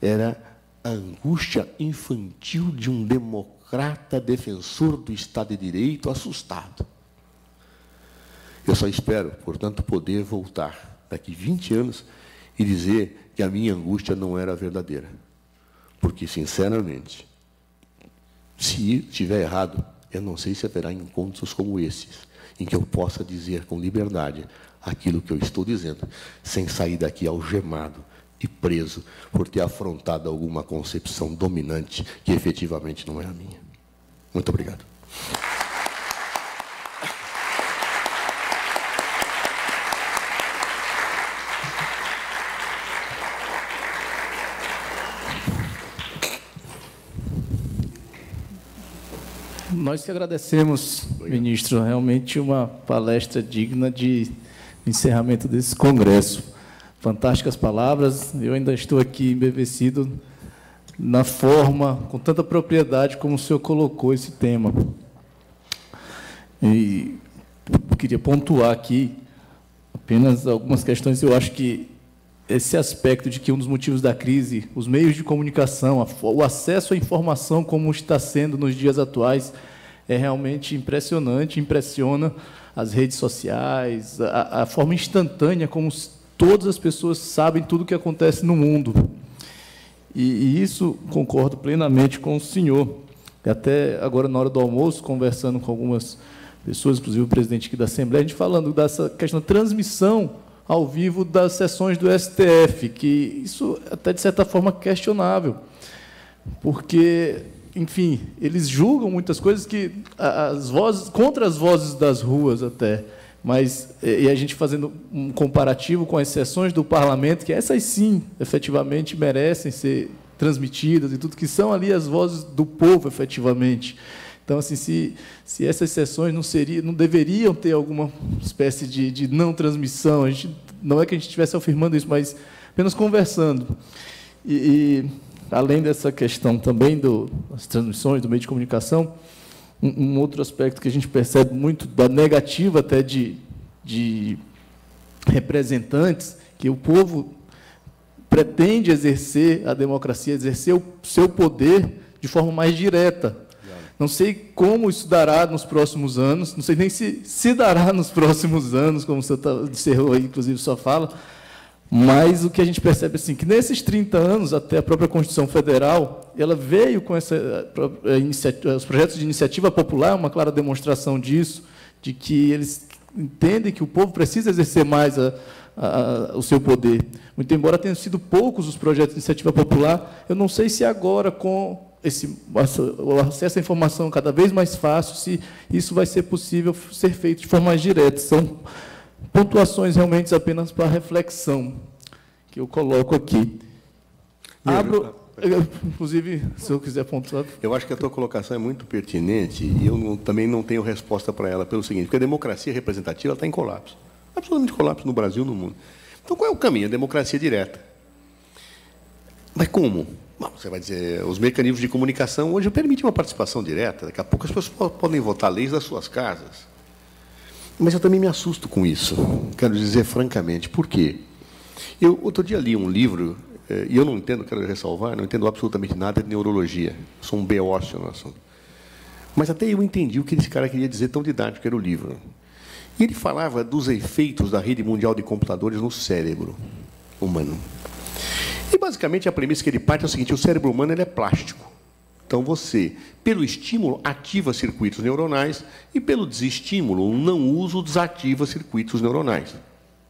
[SPEAKER 1] Era a angústia infantil de um democrata defensor do Estado de Direito assustado. Eu só espero, portanto, poder voltar daqui 20 anos e dizer que a minha angústia não era verdadeira. Porque, sinceramente, se estiver errado, eu não sei se haverá encontros como esses, em que eu possa dizer com liberdade aquilo que eu estou dizendo, sem sair daqui algemado e preso por ter afrontado alguma concepção dominante que efetivamente não é a minha. Muito obrigado.
[SPEAKER 2] Nós que agradecemos, ministro, realmente uma palestra digna de encerramento desse congresso. Fantásticas palavras, eu ainda estou aqui embevecido na forma, com tanta propriedade como o senhor colocou esse tema. E eu queria pontuar aqui apenas algumas questões. Eu acho que esse aspecto de que um dos motivos da crise, os meios de comunicação, o acesso à informação como está sendo nos dias atuais, é realmente impressionante, impressiona as redes sociais, a forma instantânea como todas as pessoas sabem tudo o que acontece no mundo. E isso concordo plenamente com o senhor. Até agora, na hora do almoço, conversando com algumas pessoas, inclusive o presidente aqui da Assembleia, a gente falando dessa questão da transmissão ao vivo das sessões do STF, que isso até, de certa forma, questionável, porque, enfim, eles julgam muitas coisas que as vozes, contra as vozes das ruas até, mas e a gente fazendo um comparativo com as sessões do parlamento, que essas sim, efetivamente, merecem ser transmitidas e tudo, que são ali as vozes do povo, efetivamente. Então, assim, se essas sessões não deveriam ter alguma espécie de não transmissão, não é que a gente estivesse afirmando isso, mas apenas conversando. E além dessa questão também das transmissões, do meio de comunicação, um outro aspecto que a gente percebe muito da negativa até de representantes, que o povo pretende exercer a democracia, exercer o seu poder de forma mais direta. Não sei como isso dará nos próximos anos, não sei nem se dará nos próximos anos, como o senhor encerrou aí, inclusive, sua fala, mas o que a gente percebe assim, que nesses 30 anos, até a própria Constituição Federal, ela veio com os projetos de iniciativa popular, uma clara demonstração disso, de que eles entendem que o povo precisa exercer mais o seu poder. Muito embora tenham sido poucos os projetos de iniciativa popular, eu não sei se agora, com o acesso à informação cada vez mais fácil, se isso vai ser possível ser feito de forma mais direta. São pontuações realmente apenas para reflexão que eu coloco aqui. Abro, inclusive, se eu quiser pontuar.
[SPEAKER 1] Eu acho que a tua colocação é muito pertinente e eu também não tenho resposta para ela, pelo seguinte, porque a democracia representativa está em colapso. Absolutamente colapso no Brasil e no mundo. Então, qual é o caminho? A democracia direta. Mas como? Bom, você vai dizer, os mecanismos de comunicação hoje permitem uma participação direta. Daqui a pouco as pessoas podem votar leis das suas casas. Mas eu também me assusto com isso, quero dizer francamente. Por quê? Eu, outro dia, li um livro, e eu não entendo, quero ressalvar, não entendo absolutamente nada de neurologia. Sou um beócio no assunto. Mas até eu entendi o que esse cara queria dizer, tão didático que era o livro. E ele falava dos efeitos da rede mundial de computadores no cérebro humano. E, basicamente, a premissa que ele parte é o seguinte: o cérebro humano ele é plástico. Então, você, pelo estímulo, ativa circuitos neuronais e, pelo desestímulo, o não uso, desativa circuitos neuronais.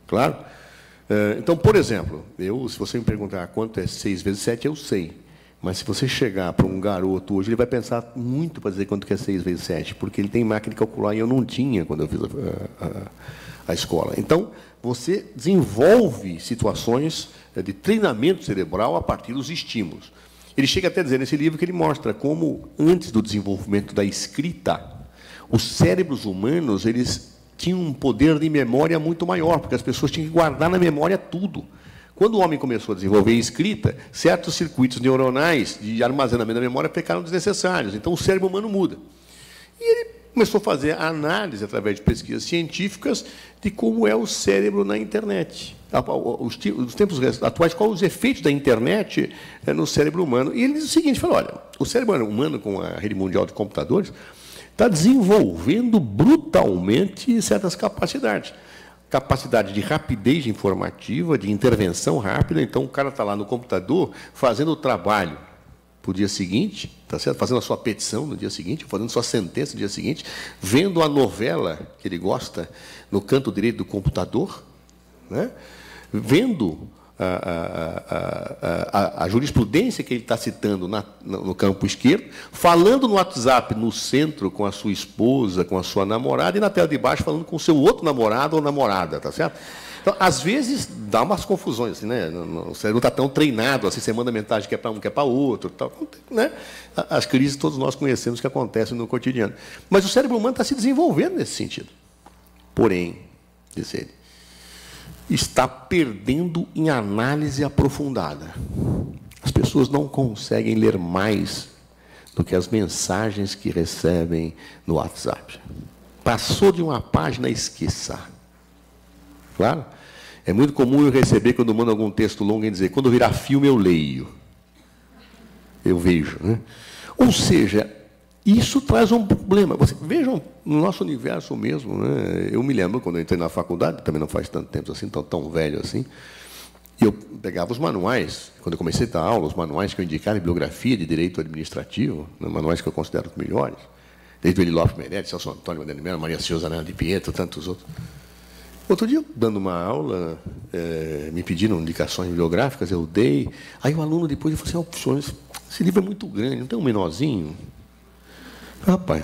[SPEAKER 1] Claro? Então, por exemplo, se você me perguntar quanto é 6 vezes 7, eu sei. Mas, se você chegar para um garoto hoje, ele vai pensar muito para dizer quanto que é 6 vezes 7, porque ele tem máquina de calcular e eu não tinha quando eu fiz a escola. Então, você desenvolve situações de treinamento cerebral a partir dos estímulos. Ele chega até a dizer nesse livro que ele mostra como, antes do desenvolvimento da escrita, os cérebros humanos eles tinham um poder de memória muito maior, porque as pessoas tinham que guardar na memória tudo. Quando o homem começou a desenvolver a escrita, certos circuitos neuronais de armazenamento da memória ficaram desnecessários. Então, o cérebro humano muda. E ele começou a fazer a análise, através de pesquisas científicas, de como é o cérebro na internet. Os tempos atuais, quais os efeitos da internet no cérebro humano. E ele diz o seguinte, falou, olha, o cérebro humano, com a rede mundial de computadores, está desenvolvendo brutalmente certas capacidades. Capacidade de rapidez informativa, de intervenção rápida. Então, o cara está lá no computador fazendo o trabalho para o dia seguinte, tá certo? Fazendo a sua petição no dia seguinte, fazendo sua sentença no dia seguinte, vendo a novela que ele gosta no canto direito do computador, né? Vendo a jurisprudência que ele está citando no campo esquerdo, falando no WhatsApp no centro com a sua esposa, com a sua namorada, e na tela de baixo falando com o seu outro namorado ou namorada, tá certo? Então, às vezes, dá umas confusões, assim, né? O cérebro não está tão treinado, assim, você manda mensagem que é para um, que é para outro, tal, né? As crises todos nós conhecemos que acontecem no cotidiano. Mas o cérebro humano está se desenvolvendo nesse sentido. Porém, diz ele, está perdendo em análise aprofundada. As pessoas não conseguem ler mais do que as mensagens que recebem no WhatsApp. Passou de uma página, esqueça. Claro? É muito comum eu receber, quando mando algum texto longo, e dizer, quando virar filme eu leio. Eu vejo. Né? Ou seja, Isso traz um problema. Vejam, no nosso universo mesmo, né? Eu me lembro, quando eu entrei na faculdade, também não faz tanto tempo assim, tão velho assim, eu pegava os manuais, quando eu comecei a dar aula, os manuais que eu indicava em bibliografia de direito administrativo, né? Manuais que eu considero os melhores, desde o Elilofo Meirelles, Celso Antônio Bandeira de Mello, Maria Souza de Pietro, tantos outros. Outro dia, dando uma aula, me pediram indicações bibliográficas, eu dei. Aí o aluno depois falou assim, senhor, esse livro é muito grande, não tem um menorzinho? Rapaz,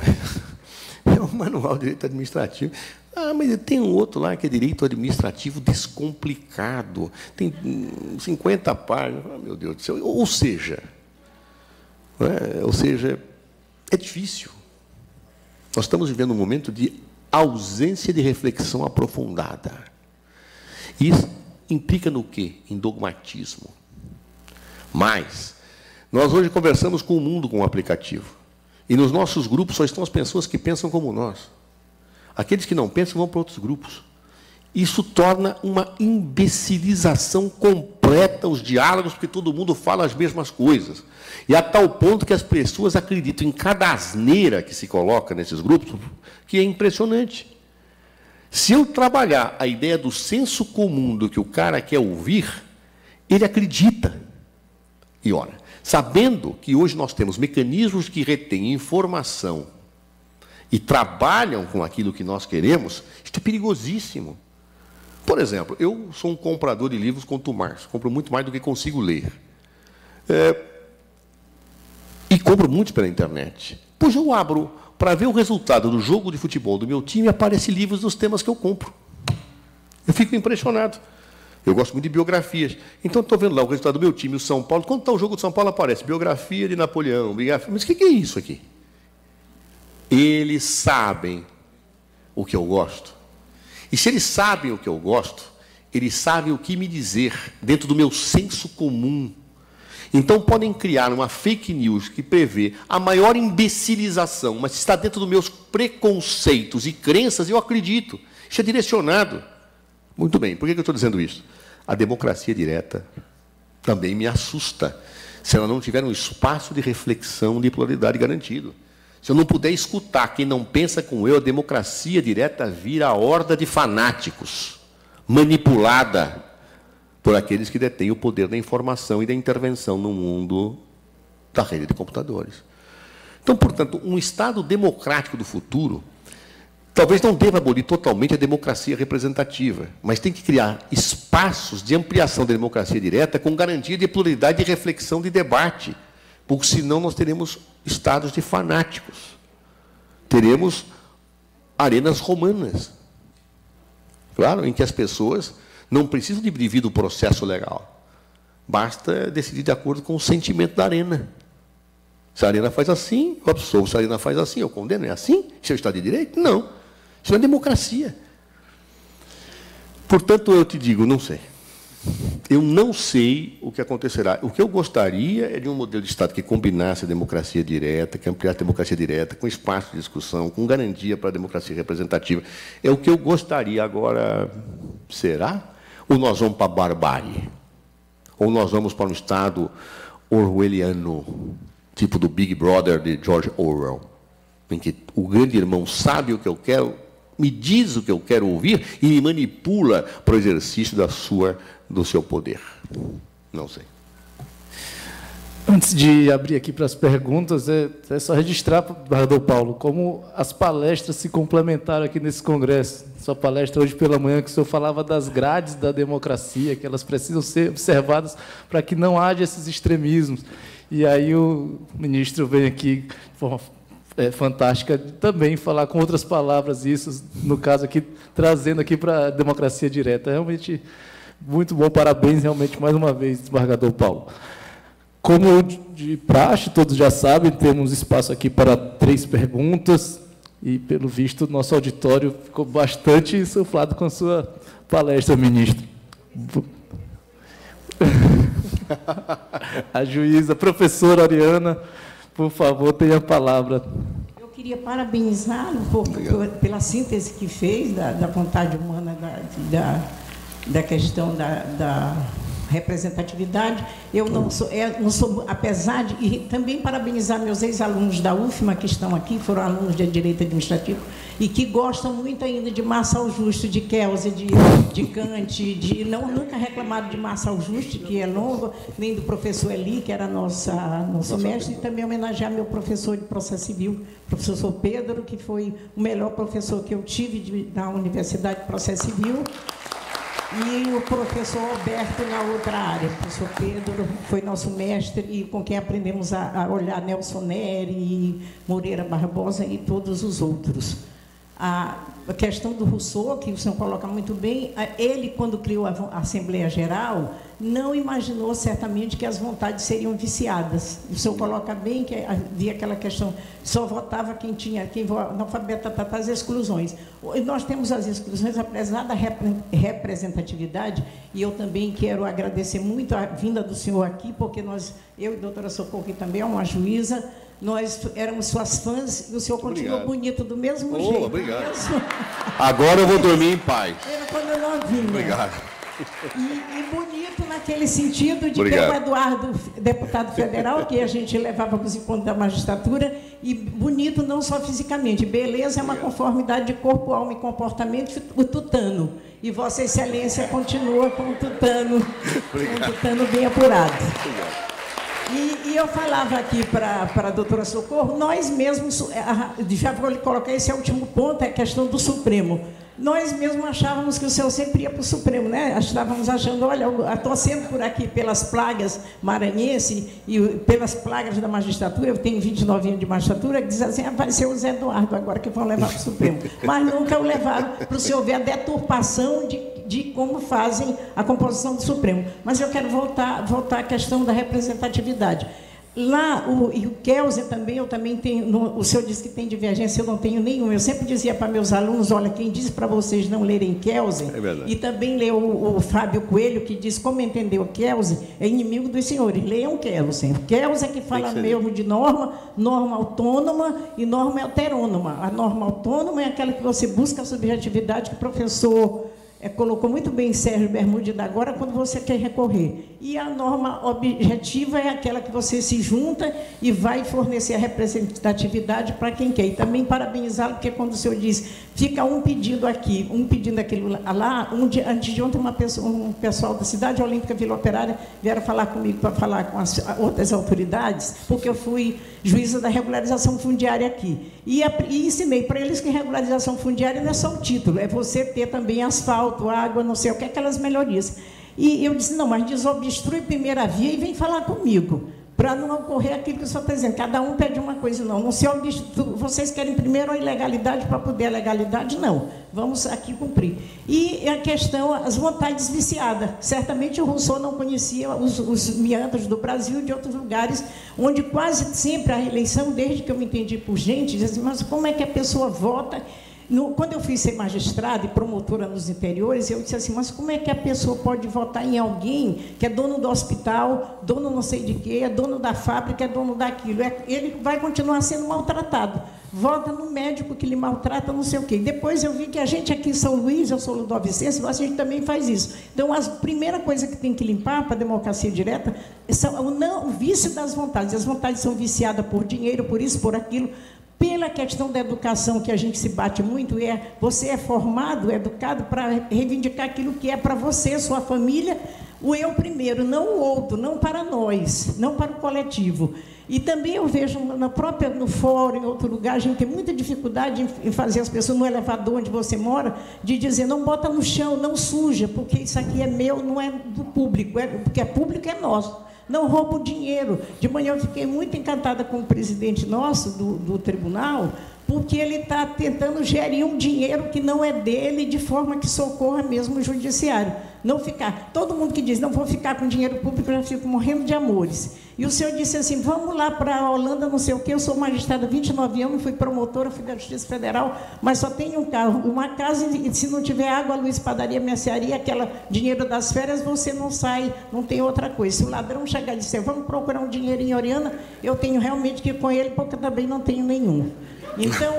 [SPEAKER 1] é um manual de direito administrativo. Ah, mas tem um outro lá que é direito administrativo descomplicado. Tem 50 páginas. Ah, meu Deus do céu. Ou seja, é difícil. Nós estamos vivendo um momento de ausência de reflexão aprofundada. Isso implica no quê? Em dogmatismo. Mas nós hoje conversamos com o mundo com o aplicativo. E nos nossos grupos só estão as pessoas que pensam como nós. Aqueles que não pensam vão para outros grupos. Isso torna uma imbecilização completa os diálogos, porque todo mundo fala as mesmas coisas. E a tal ponto que as pessoas acreditam em cada asneira que se coloca nesses grupos, que é impressionante. Se eu trabalhar a ideia do senso comum do que o cara quer ouvir, ele acredita. E, ora, sabendo que hoje nós temos mecanismos que retêm informação e trabalham com aquilo que nós queremos, isso é perigosíssimo. Por exemplo, eu sou um comprador de livros contumaz, compro muito mais do que consigo ler. E compro muitos pela internet. Pois eu abro para ver o resultado do jogo de futebol do meu time e aparecem livros dos temas que eu compro. Eu fico impressionado. Eu gosto muito de biografias. Então, estou vendo lá o resultado do meu time, o São Paulo. Quando está o jogo do São Paulo, aparece biografia de Napoleão. Biografia... Mas o que é isso aqui? Eles sabem o que eu gosto. E se eles sabem o que eu gosto, eles sabem o que me dizer dentro do meu senso comum. Então, podem criar uma fake news que prevê a maior imbecilização, mas se está dentro dos meus preconceitos e crenças, eu acredito. Isso é direcionado. Muito bem, por que eu estou dizendo isso? A democracia direta também me assusta, se ela não tiver um espaço de reflexão de pluralidade garantido. Se eu não puder escutar quem não pensa como eu, a democracia direta vira a horda de fanáticos, manipulada por aqueles que detêm o poder da informação e da intervenção no mundo da rede de computadores. Então, portanto, um Estado democrático do futuro talvez não deva abolir totalmente a democracia representativa, mas tem que criar espaços de ampliação da democracia direta com garantia de pluralidade de reflexão, de debate, porque senão nós teremos estados de fanáticos. Teremos arenas romanas, claro, em que as pessoas não precisam de dividir o processo legal. Basta decidir de acordo com o sentimento da arena. Se a arena faz assim, eu absolvo. Se a arena faz assim, eu condeno. É assim? Isso é o Estado de Direito? Não. Isso não é democracia. Portanto, eu te digo, não sei. Eu não sei o que acontecerá. O que eu gostaria é de um modelo de Estado que combinasse a democracia direta, que ampliasse a democracia direta, com espaço de discussão, com garantia para a democracia representativa. É o que eu gostaria. Agora, será? Ou nós vamos para a barbárie? Ou nós vamos para um Estado orwelliano, tipo do Big Brother de George Orwell, em que o grande irmão sabe o que eu quero, me diz o que eu quero ouvir e me manipula para o exercício do seu poder. Não sei.
[SPEAKER 2] Antes de abrir aqui para as perguntas, é só registrar, Dr. Paulo, como as palestras se complementaram aqui nesse congresso. Sua palestra hoje pela manhã, que o senhor falava das grades da democracia, que elas precisam ser observadas para que não haja esses extremismos. E aí o ministro vem aqui de forma fantástica também falar com outras palavras isso, no caso aqui, trazendo aqui para a democracia direta. Realmente muito bom, parabéns realmente mais uma vez, desembargador Paulo. Como de praxe, todos já sabem, temos espaço aqui para 3 perguntas e, pelo visto, nosso auditório ficou bastante insuflado com a sua palestra, ministro. A juíza, professora Ariana, por favor, tenha a palavra.
[SPEAKER 3] Eu queria parabenizar um pouco pela síntese que fez da vontade humana, da questão representatividade. Eu não sou, apesar de... E também parabenizar meus ex-alunos da UFMA, que estão aqui, foram alunos de Direito Administrativo, e que gostam muito ainda de Marçal Justo, de Kelsey, de Kant, nunca reclamaram de Marçal Justo, que é longo, nem do professor Eli, que era nosso mestre, e também homenagear meu professor de processo civil, professor Pedro, que foi o melhor professor que eu tive da Universidade de Processo Civil, e o professor Alberto na outra área. O professor Pedro foi nosso mestre e com quem aprendemos a olhar Nelson Neri, Moreira Barbosa e todos os outros. A questão do Rousseau, que o senhor coloca muito bem, ele, quando criou a Assembleia Geral, não imaginou certamente que as vontades seriam viciadas. O senhor coloca bem que havia aquela questão, só votava quem analfabeto, as exclusões. Nós temos as exclusões, apesar da representatividade, e eu também quero agradecer muito a vinda do senhor aqui, porque eu e a doutora Socorro, que também é uma juíza, nós éramos suas fãs, e o senhor continua bonito do mesmo jeito.
[SPEAKER 1] Obrigado. Agora eu vou dormir em paz.
[SPEAKER 3] Era quando eu não vinha.
[SPEAKER 1] Obrigado.
[SPEAKER 3] E bonito naquele sentido de que o Eduardo, deputado federal, que a gente levava para os encontros da magistratura, e bonito não só fisicamente. Beleza é uma conformidade de corpo, alma e comportamento, o tutano. E Vossa Excelência continua com o tutano bem apurado. Obrigado. E eu falava aqui para a doutora Socorro, nós mesmos, já vou lhe colocar esse último ponto, é a questão do Supremo. Nós mesmos achávamos que o senhor sempre ia para o Supremo, né? Estávamos achando, olha, torcendo por aqui pelas plagas maranhenses e pelas plagas da magistratura, eu tenho 29 anos de magistratura, que diz assim, vai ser o Zé Eduardo agora que vão levar para o Supremo. Mas nunca o levaram para o senhor ver a deturpação de como fazem a composição do Supremo. Mas eu quero voltar à questão da representatividade. Lá, e o Kelsey também, eu também tenho, o senhor disse que tem divergência, eu não tenho nenhuma. Eu sempre dizia para meus alunos, olha, quem diz para vocês não lerem Kelsey, e também leu o Fábio Coelho, que diz como entender o Kelsey, é inimigo dos senhores, leiam Kelsey. Kelsey é que fala mesmo de norma autônoma e norma heterônoma. A norma autônoma é aquela que você busca a subjetividade que o professor... colocou muito bem Sérgio Bermudes agora, quando você quer recorrer. E a norma objetiva é aquela que você se junta e vai fornecer a representatividade para quem quer. E também parabenizá-lo, porque quando o senhor diz, fica um pedido aqui, um pedindo aquilo lá, antes de ontem um pessoal da Cidade Olímpica Vila Operária vieram falar comigo para falar com as outras autoridades, porque eu fui juíza da regularização fundiária aqui. E ensinei para eles que regularização fundiária não é só o título, é você ter também asfalto, água, não sei o que, aquelas melhorias. E eu disse, não, mas desobstrui primeira via e vem falar comigo, para não ocorrer aquilo que o senhor está dizendo. Cada um pede uma coisa, não se obstrui, vocês querem primeiro a ilegalidade para poder a legalidade? Não, vamos aqui cumprir. E a questão, as vontades viciadas. Certamente o Rousseau não conhecia os meandros do Brasil e de outros lugares, onde quase sempre a eleição, desde que eu me entendi por gente, diz assim, mas como é que a pessoa vota? Quando eu fui ser magistrada e promotora nos interiores, eu disse assim, mas como é que a pessoa pode votar em alguém que é dono do hospital, dono não sei de quê, é dono da fábrica, é dono daquilo? Ele vai continuar sendo maltratado. Vota no médico que lhe maltrata, não sei o quê. Depois eu vi que a gente aqui em São Luís, eu sou ludovicense, a gente também faz isso. Então, a primeira coisa que tem que limpar para a democracia direta é o vício das vontades. As vontades são viciadas por dinheiro, por isso, por aquilo. Pela questão da educação, que a gente se bate muito, você é formado, educado para reivindicar aquilo que é para você, sua família, o eu primeiro, não o outro, não para nós, não para o coletivo. E também eu vejo no fórum, em outro lugar, a gente tem muita dificuldade em fazer as pessoas no elevador onde você mora, de dizer, não bota no chão, não suja, porque isso aqui é meu, não é do público, porque é público, é nosso. Não rouba o dinheiro. De manhã eu fiquei muito encantada com o presidente nosso do tribunal, porque ele está tentando gerir um dinheiro que não é dele, de forma que socorra mesmo o judiciário. Não ficar. Todo mundo que diz, não vou ficar com dinheiro público, eu já fico morrendo de amores. E o senhor disse assim, vamos lá para a Holanda, não sei o quê, eu sou magistrada há 29 anos, fui promotora, fui da Justiça Federal, mas só tenho um carro, uma casa, e se não tiver água, luz, padaria, mercearia, aquele dinheiro das férias, você não sai, não tem outra coisa. Se o ladrão chegar e disser, vamos procurar um dinheiro em Oriana, eu tenho realmente que ir com ele, porque eu também não tenho nenhum. Então,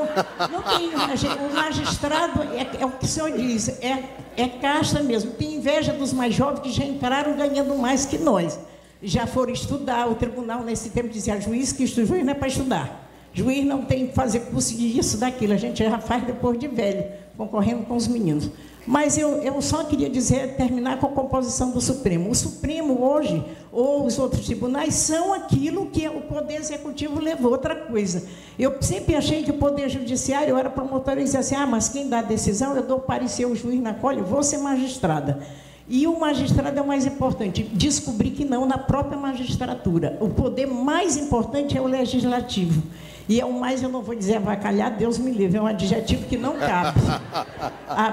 [SPEAKER 3] não tem, o magistrado, é o que o senhor diz, é casta mesmo. Tem inveja dos mais jovens que já entraram ganhando mais que nós. Já foram estudar, o tribunal nesse tempo dizia, juiz que estuda, juiz não é para estudar. Juiz não tem que fazer curso disso, daquilo, a gente já faz depois de velho, concorrendo com os meninos. Mas eu só queria dizer, terminar com a composição do Supremo. O Supremo hoje, ou os outros tribunais, são aquilo que o Poder Executivo levou. Outra coisa, eu sempre achei que o Poder Judiciário, eu era promotora e dizia assim, mas quem dá a decisão, eu dou o parecer, o juiz na colhe, vou ser magistrada. E o magistrado é o mais importante. Descobri que não, na própria magistratura. O poder mais importante é o legislativo. E é o mais, eu não vou dizer avacalhar, Deus me livre, é um adjetivo que não cabe.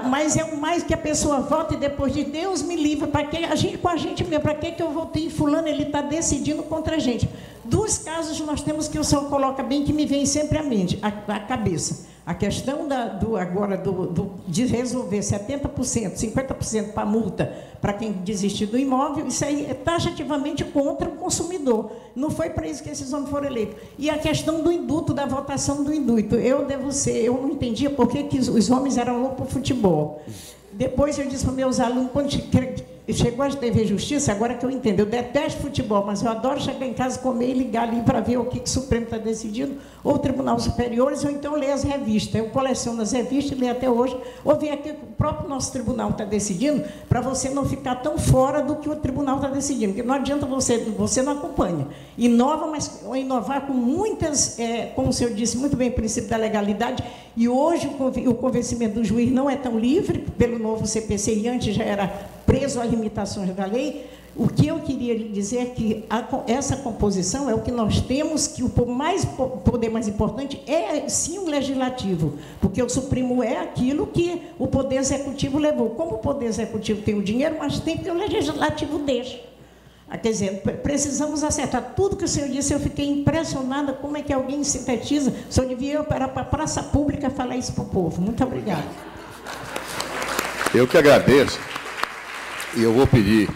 [SPEAKER 3] Mas é o mais que a pessoa vota e depois de Deus me livre, para que a gente, com a gente mesmo, para que eu votei em fulano, ele está decidindo contra a gente. Dos casos nós temos que o senhor coloca bem, que me vem sempre à mente, à cabeça. A questão de resolver 70%, 50% para multa para quem desistir do imóvel, isso aí é taxativamente contra o consumidor. Não foi para isso que esses homens foram eleitos. E a questão do indulto, da votação do indulto. Eu não entendia por que os homens eram loucos por futebol. Depois eu disse para meus alunos, quando chegou a TV Justiça, agora que eu entendo, eu detesto futebol, mas eu adoro chegar em casa, comer e ligar ali para ver o que o Supremo está decidindo, ou o Tribunal Superiores, ou então ler as revistas. Eu coleciono as revistas e leio até hoje, ou ver aqui que o próprio nosso tribunal está decidindo, para você não ficar tão fora do que o tribunal está decidindo, porque não adianta você não acompanha. Inova, mas inovar com muitas, como o senhor disse muito bem, o princípio da legalidade, e hoje o convencimento do juiz não é tão livre, pelo novo CPC, e antes já era preso às limitações da lei. O que eu queria lhe dizer é que essa composição é o que nós temos, que o poder mais importante é, sim, o legislativo, porque o Supremo é aquilo que o Poder Executivo levou. Como o Poder Executivo tem o dinheiro, mas tem que o Legislativo deixa. Quer dizer, precisamos acertar. Tudo que o senhor disse, eu fiquei impressionada como é que alguém sintetiza. O senhor devia ir para a praça pública falar isso para o povo. Muito obrigada.
[SPEAKER 1] Eu que agradeço. E eu vou pedir,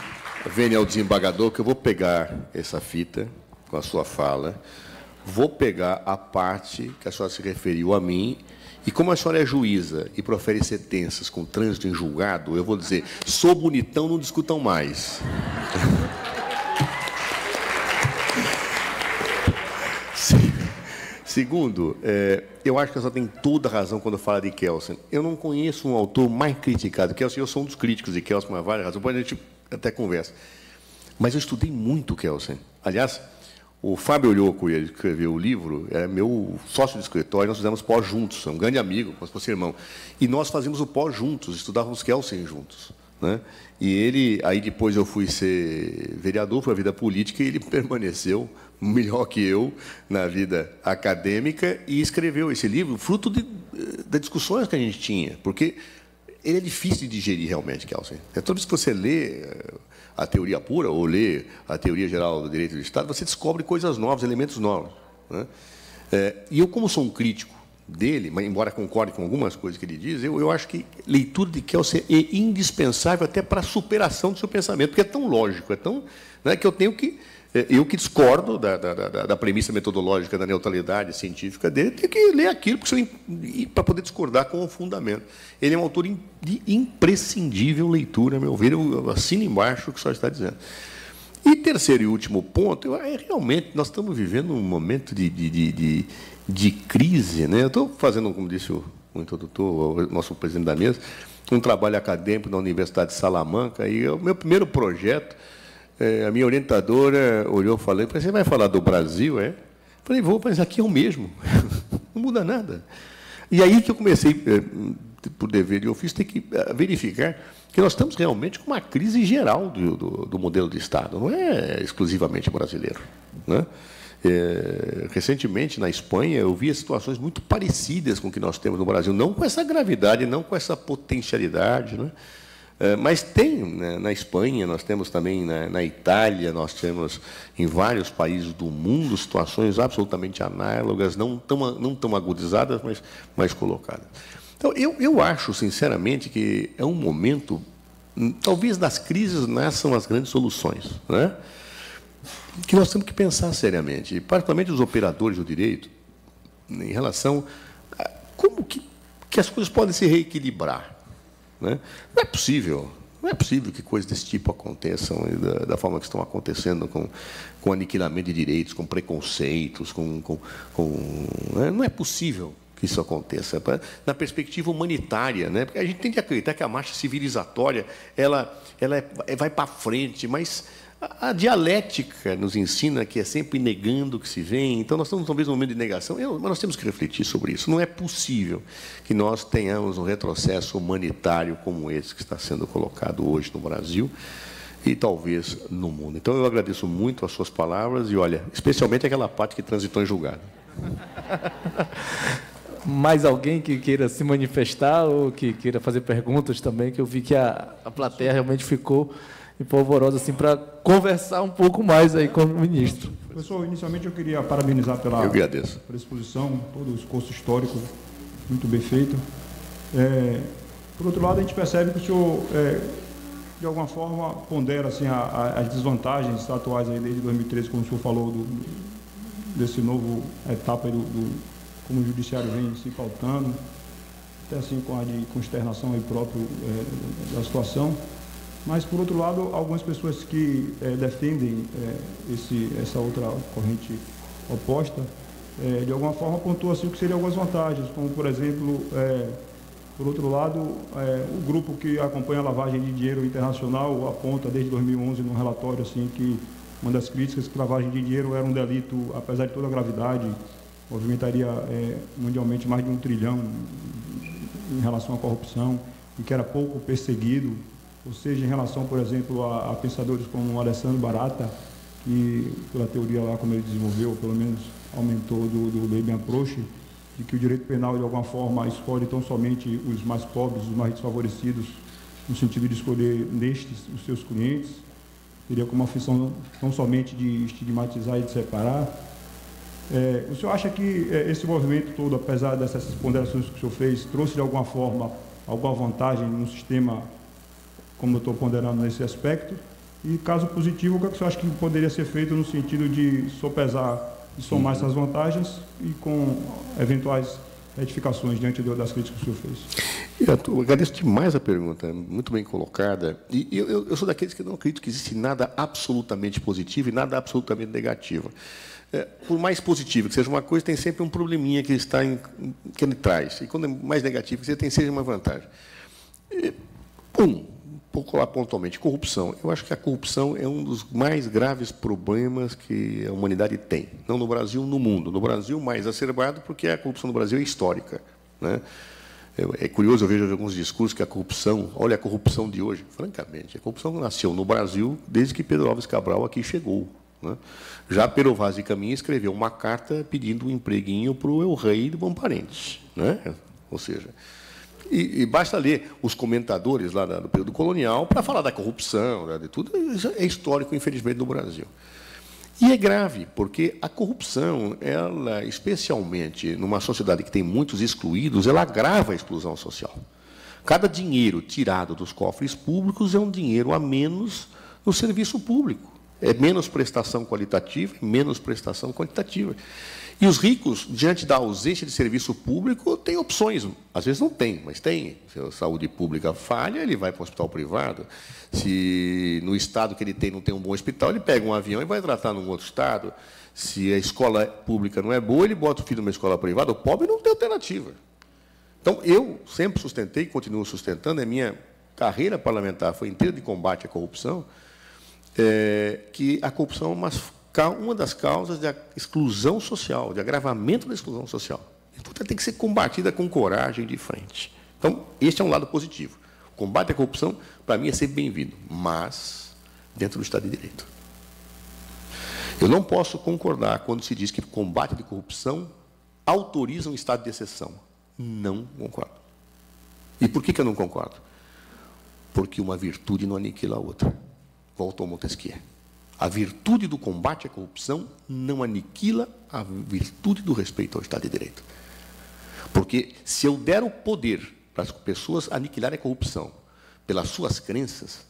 [SPEAKER 1] venha ao desembargador, que eu vou pegar essa fita com a sua fala, vou pegar a parte que a senhora se referiu a mim, e como a senhora é juíza e profere sentenças com trânsito em julgado, eu vou dizer, sou bonitão, não discutam mais. Segundo, eu acho que a senhora tem toda a razão quando fala de Kelsen. Eu não conheço um autor mais criticado que Kelsen. Eu sou um dos críticos de Kelsen, por várias razões. Depois a gente até conversa. Mas eu estudei muito Kelsen. Aliás, o Fábio Olhoco, ele escreveu o livro, era meu sócio de escritório, nós fizemos pós juntos, é um grande amigo, como se fosse irmão. E nós fazíamos o pós juntos, estudávamos Kelsen juntos. Né? E ele, aí depois eu fui ser vereador para a vida política e ele permaneceu melhor que eu na vida acadêmica e escreveu esse livro, fruto das discussões que a gente tinha, porque ele é difícil de digerir realmente, Kelsen. Toda vez que você lê a teoria pura ou lê a teoria geral do direito do Estado, você descobre coisas novas, elementos novos. Né? E eu, como sou um crítico dele, mas embora concorde com algumas coisas que ele diz, eu acho que leitura de Kelsen é indispensável até para a superação do seu pensamento, porque é tão lógico, é tão, né, que eu tenho que... Eu que discordo da premissa metodológica da neutralidade científica dele, tenho que ler aquilo para poder discordar com o fundamento. Ele é um autor de imprescindível leitura, a meu ver, eu assino embaixo o que o senhor está dizendo. E terceiro e último ponto, realmente nós estamos vivendo um momento de crise. Né? Eu estou fazendo, como disse o introdutor, o nosso presidente da mesa, um trabalho acadêmico na Universidade de Salamanca, e o meu primeiro projeto, a minha orientadora olhou e falou, você vai falar do Brasil, é? Falei, vou, mas aqui é o mesmo, não muda nada. E aí que eu comecei, por dever de ofício, ter que verificar que nós estamos realmente com uma crise geral do modelo de Estado, não é exclusivamente brasileiro. Né? Recentemente, na Espanha, eu via situações muito parecidas com o que nós temos no Brasil, não com essa gravidade, não com essa potencialidade, né? Mas tem, né, na Espanha, nós temos também na Itália, nós temos em vários países do mundo situações absolutamente análogas, não tão agudizadas, mas mais colocadas. Então, eu acho, sinceramente, que é um momento, talvez das crises nasçam as grandes soluções, né? Que nós temos que pensar seriamente, particularmente os operadores do direito, em relação a como que as coisas podem se reequilibrar. Né? Não é possível que coisas desse tipo aconteçam da forma que estão acontecendo, com aniquilamento de direitos, com preconceitos, né? Não é possível que isso aconteça, na perspectiva humanitária, né? Porque a gente tem que acreditar que a marcha civilizatória ela vai para frente, mas a dialética nos ensina que é sempre negando o que se vê. Então, nós estamos talvez num momento de negação, mas nós temos que refletir sobre isso. Não é possível que nós tenhamos um retrocesso humanitário como esse que está sendo colocado hoje no Brasil e talvez no mundo. Então, eu agradeço muito as suas palavras e, olha, especialmente aquela parte que transitou em julgado.
[SPEAKER 2] Mais alguém que queira se manifestar ou que queira fazer perguntas também, que eu vi que a plateia realmente ficou polvorosa assim, para conversar um pouco mais aí com o ministro.
[SPEAKER 4] Professor, inicialmente eu queria parabenizar pela exposição, todo o esforço histórico, muito bem feito. Por outro lado, a gente percebe que o senhor, de alguma forma, pondera assim, as desvantagens atuais aí desde 2013, como o senhor falou, desse novo etapa aí como o judiciário vem se pautando, até assim com a consternação aí próprio da situação. Mas, por outro lado, algumas pessoas que defendem essa outra corrente oposta, de alguma forma pontuam assim, o que seriam algumas vantagens, como, por exemplo, por outro lado, o grupo que acompanha a lavagem de dinheiro internacional aponta desde 2011 no relatório assim, que uma das críticas que lavagem de dinheiro era um delito, apesar de toda a gravidade, movimentaria mundialmente mais de 1 trilhão em relação à corrupção, e que era pouco perseguido. Ou seja, em relação, por exemplo, a pensadores como o Alessandro Barata, que, pela teoria lá, como ele desenvolveu, pelo menos aumentou do Laban Approach, de que o direito penal, de alguma forma, escolhe tão somente os mais pobres, os mais desfavorecidos, no sentido de escolher nestes os seus clientes, teria como uma função tão somente de estigmatizar e de separar. O senhor acha que esse movimento todo, apesar dessas ponderações que o senhor fez, trouxe, de alguma forma, alguma vantagem no sistema, como eu estou ponderando nesse aspecto? E, caso positivo, o que o senhor acha que poderia ser feito no sentido de sopesar e somar essas vantagens e com eventuais retificações diante das críticas que o senhor fez?
[SPEAKER 1] Eu agradeço demais a pergunta, muito bem colocada. E eu sou daqueles que não acredito que existe nada absolutamente positivo e nada absolutamente negativo. Por mais positivo que seja uma coisa, tem sempre um probleminha que ele traz. E quando é mais negativo que você tem, seja uma vantagem. Vou falar pontualmente, corrupção. Eu acho que a corrupção é um dos mais graves problemas que a humanidade tem. Não no Brasil, no mundo. No Brasil, mais acerbado, porque a corrupção no Brasil é histórica, né? É curioso, eu vejo alguns discursos que a corrupção, olha a corrupção de hoje, francamente, a corrupção nasceu no Brasil desde que Pedro Álvares Cabral aqui chegou, né? Já Pero Vaz de Caminha escreveu uma carta pedindo um empreguinho para o El-Rei do Bom Parente, né? Ou seja, e basta ler os comentadores lá do período colonial para falar da corrupção, de tudo. Isso é histórico, infelizmente, no Brasil. E é grave, porque a corrupção, ela, especialmente numa sociedade que tem muitos excluídos, ela agrava a exclusão social. Cada dinheiro tirado dos cofres públicos é um dinheiro a menos no serviço público. É menos prestação qualitativa e menos prestação quantitativa. E os ricos, diante da ausência de serviço público, têm opções. Às vezes não tem, mas tem. Se a saúde pública falha, ele vai para um hospital privado. Se no estado que ele tem não tem um bom hospital, ele pega um avião e vai tratar num outro estado. Se a escola pública não é boa, ele bota o filho numa escola privada. O pobre não tem alternativa. Então, eu sempre sustentei, continuo sustentando, a minha carreira parlamentar foi inteira de combate à corrupção, que a corrupção é uma das causas da exclusão social, de agravamento da exclusão social. Então, tem que ser combatida com coragem de frente. Então, este é um lado positivo. O combate à corrupção, para mim, é sempre bem-vindo, mas dentro do Estado de Direito. Eu não posso concordar quando se diz que o combate à corrupção autoriza um estado de exceção. Não concordo. E por que eu não concordo? porque uma virtude não aniquila a outra. Volta ao Montesquieu. A virtude do combate à corrupção não aniquila a virtude do respeito ao Estado de Direito. Porque se eu der o poder para as pessoas aniquilarem a corrupção pelas suas crenças,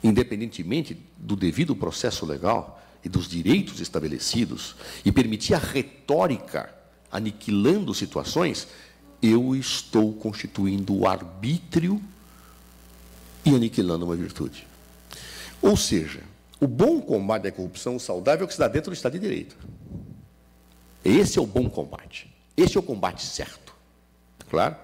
[SPEAKER 1] independentemente do devido processo legal e dos direitos estabelecidos, e permitir a retórica aniquilando situações, eu estou constituindo o arbítrio e aniquilando uma virtude. Ou seja, o bom combate à corrupção saudável é o que se dá dentro do Estado de Direito. Esse é o bom combate. Esse é o combate certo. Claro?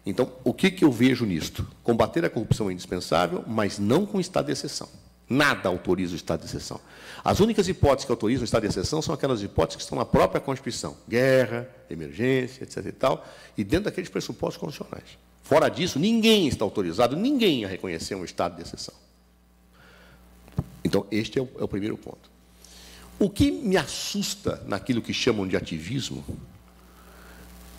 [SPEAKER 1] Então, o que eu vejo nisto? Combater a corrupção é indispensável, mas não com estado de exceção. Nada autoriza o estado de exceção. As únicas hipóteses que autorizam o estado de exceção são aquelas hipóteses que estão na própria Constituição. Guerra, emergência, etc. e tal, e dentro daqueles pressupostos constitucionais. Fora disso, ninguém está autorizado, ninguém a reconhecer um estado de exceção. Então, este é o primeiro ponto. O que me assusta naquilo que chamam de ativismo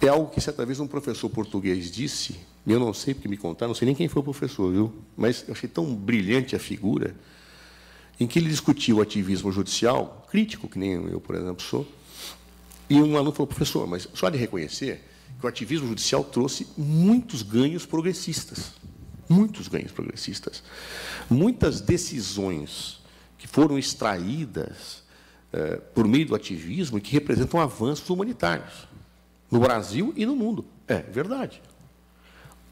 [SPEAKER 1] é algo que certa vez um professor português disse, e eu não sei porque me contaram, não sei nem quem foi o professor, viu? Mas eu achei tão brilhante a figura, em que ele discutiu o ativismo judicial, crítico, que nem eu, por exemplo, sou, e um aluno falou, professor, mas só de reconhecer que o ativismo judicial trouxe muitos ganhos progressistas. Muitos ganhos progressistas. Muitas decisões que foram extraídas por meio do ativismo e que representam avanços humanitários. No Brasil e no mundo. É verdade.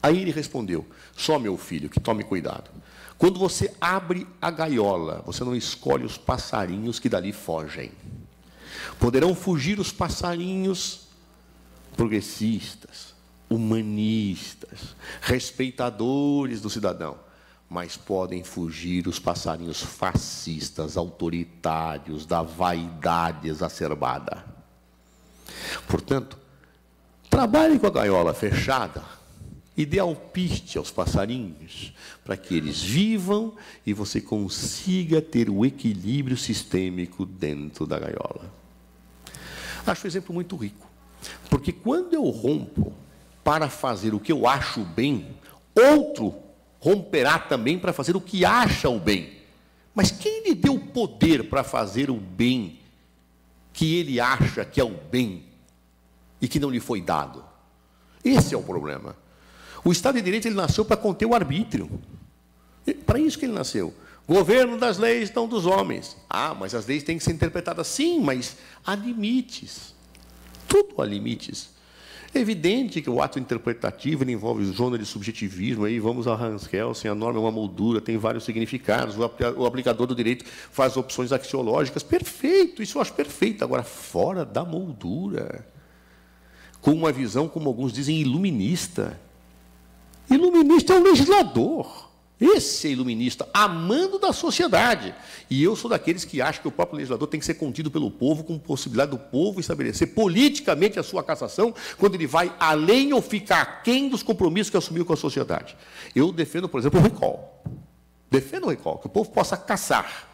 [SPEAKER 1] Aí ele respondeu, só, meu filho, que tome cuidado. Quando você abre a gaiola, você não escolhe os passarinhos que dali fogem. Poderão fugir os passarinhos progressistas, humanistas, respeitadores do cidadão, mas podem fugir os passarinhos fascistas, autoritários, da vaidade exacerbada. Portanto, trabalhe com a gaiola fechada e dê alpiste aos passarinhos para que eles vivam e você consiga ter o equilíbrio sistêmico dentro da gaiola. Acho um exemplo muito rico, porque quando eu rompo para fazer o que eu acho bem, outro romperá também para fazer o que acha o bem. Mas quem lhe deu o poder para fazer o bem que ele acha que é o bem e que não lhe foi dado? Esse é o problema. O Estado de Direito ele nasceu para conter o arbítrio. Para isso que ele nasceu. Governo das leis, não dos homens. Ah, mas as leis têm que ser interpretadas. Sim, mas há limites. Tudo há limites. É evidente que o ato interpretativo ele envolve zona de subjetivismo. Aí vamos a Hans Kelsen, a norma é uma moldura, tem vários significados. O aplicador do direito faz opções axiológicas. Perfeito, isso eu acho perfeito. Agora, fora da moldura, com uma visão, como alguns dizem, iluminista. Iluminista é o legislador. Esse é iluminista, amando da sociedade. E eu sou daqueles que acham que o próprio legislador tem que ser contido pelo povo, com possibilidade do povo estabelecer politicamente a sua cassação, quando ele vai além ou fica aquém dos compromissos que assumiu com a sociedade. Eu defendo, por exemplo, o recall. Defendo o recall, que o povo possa cassar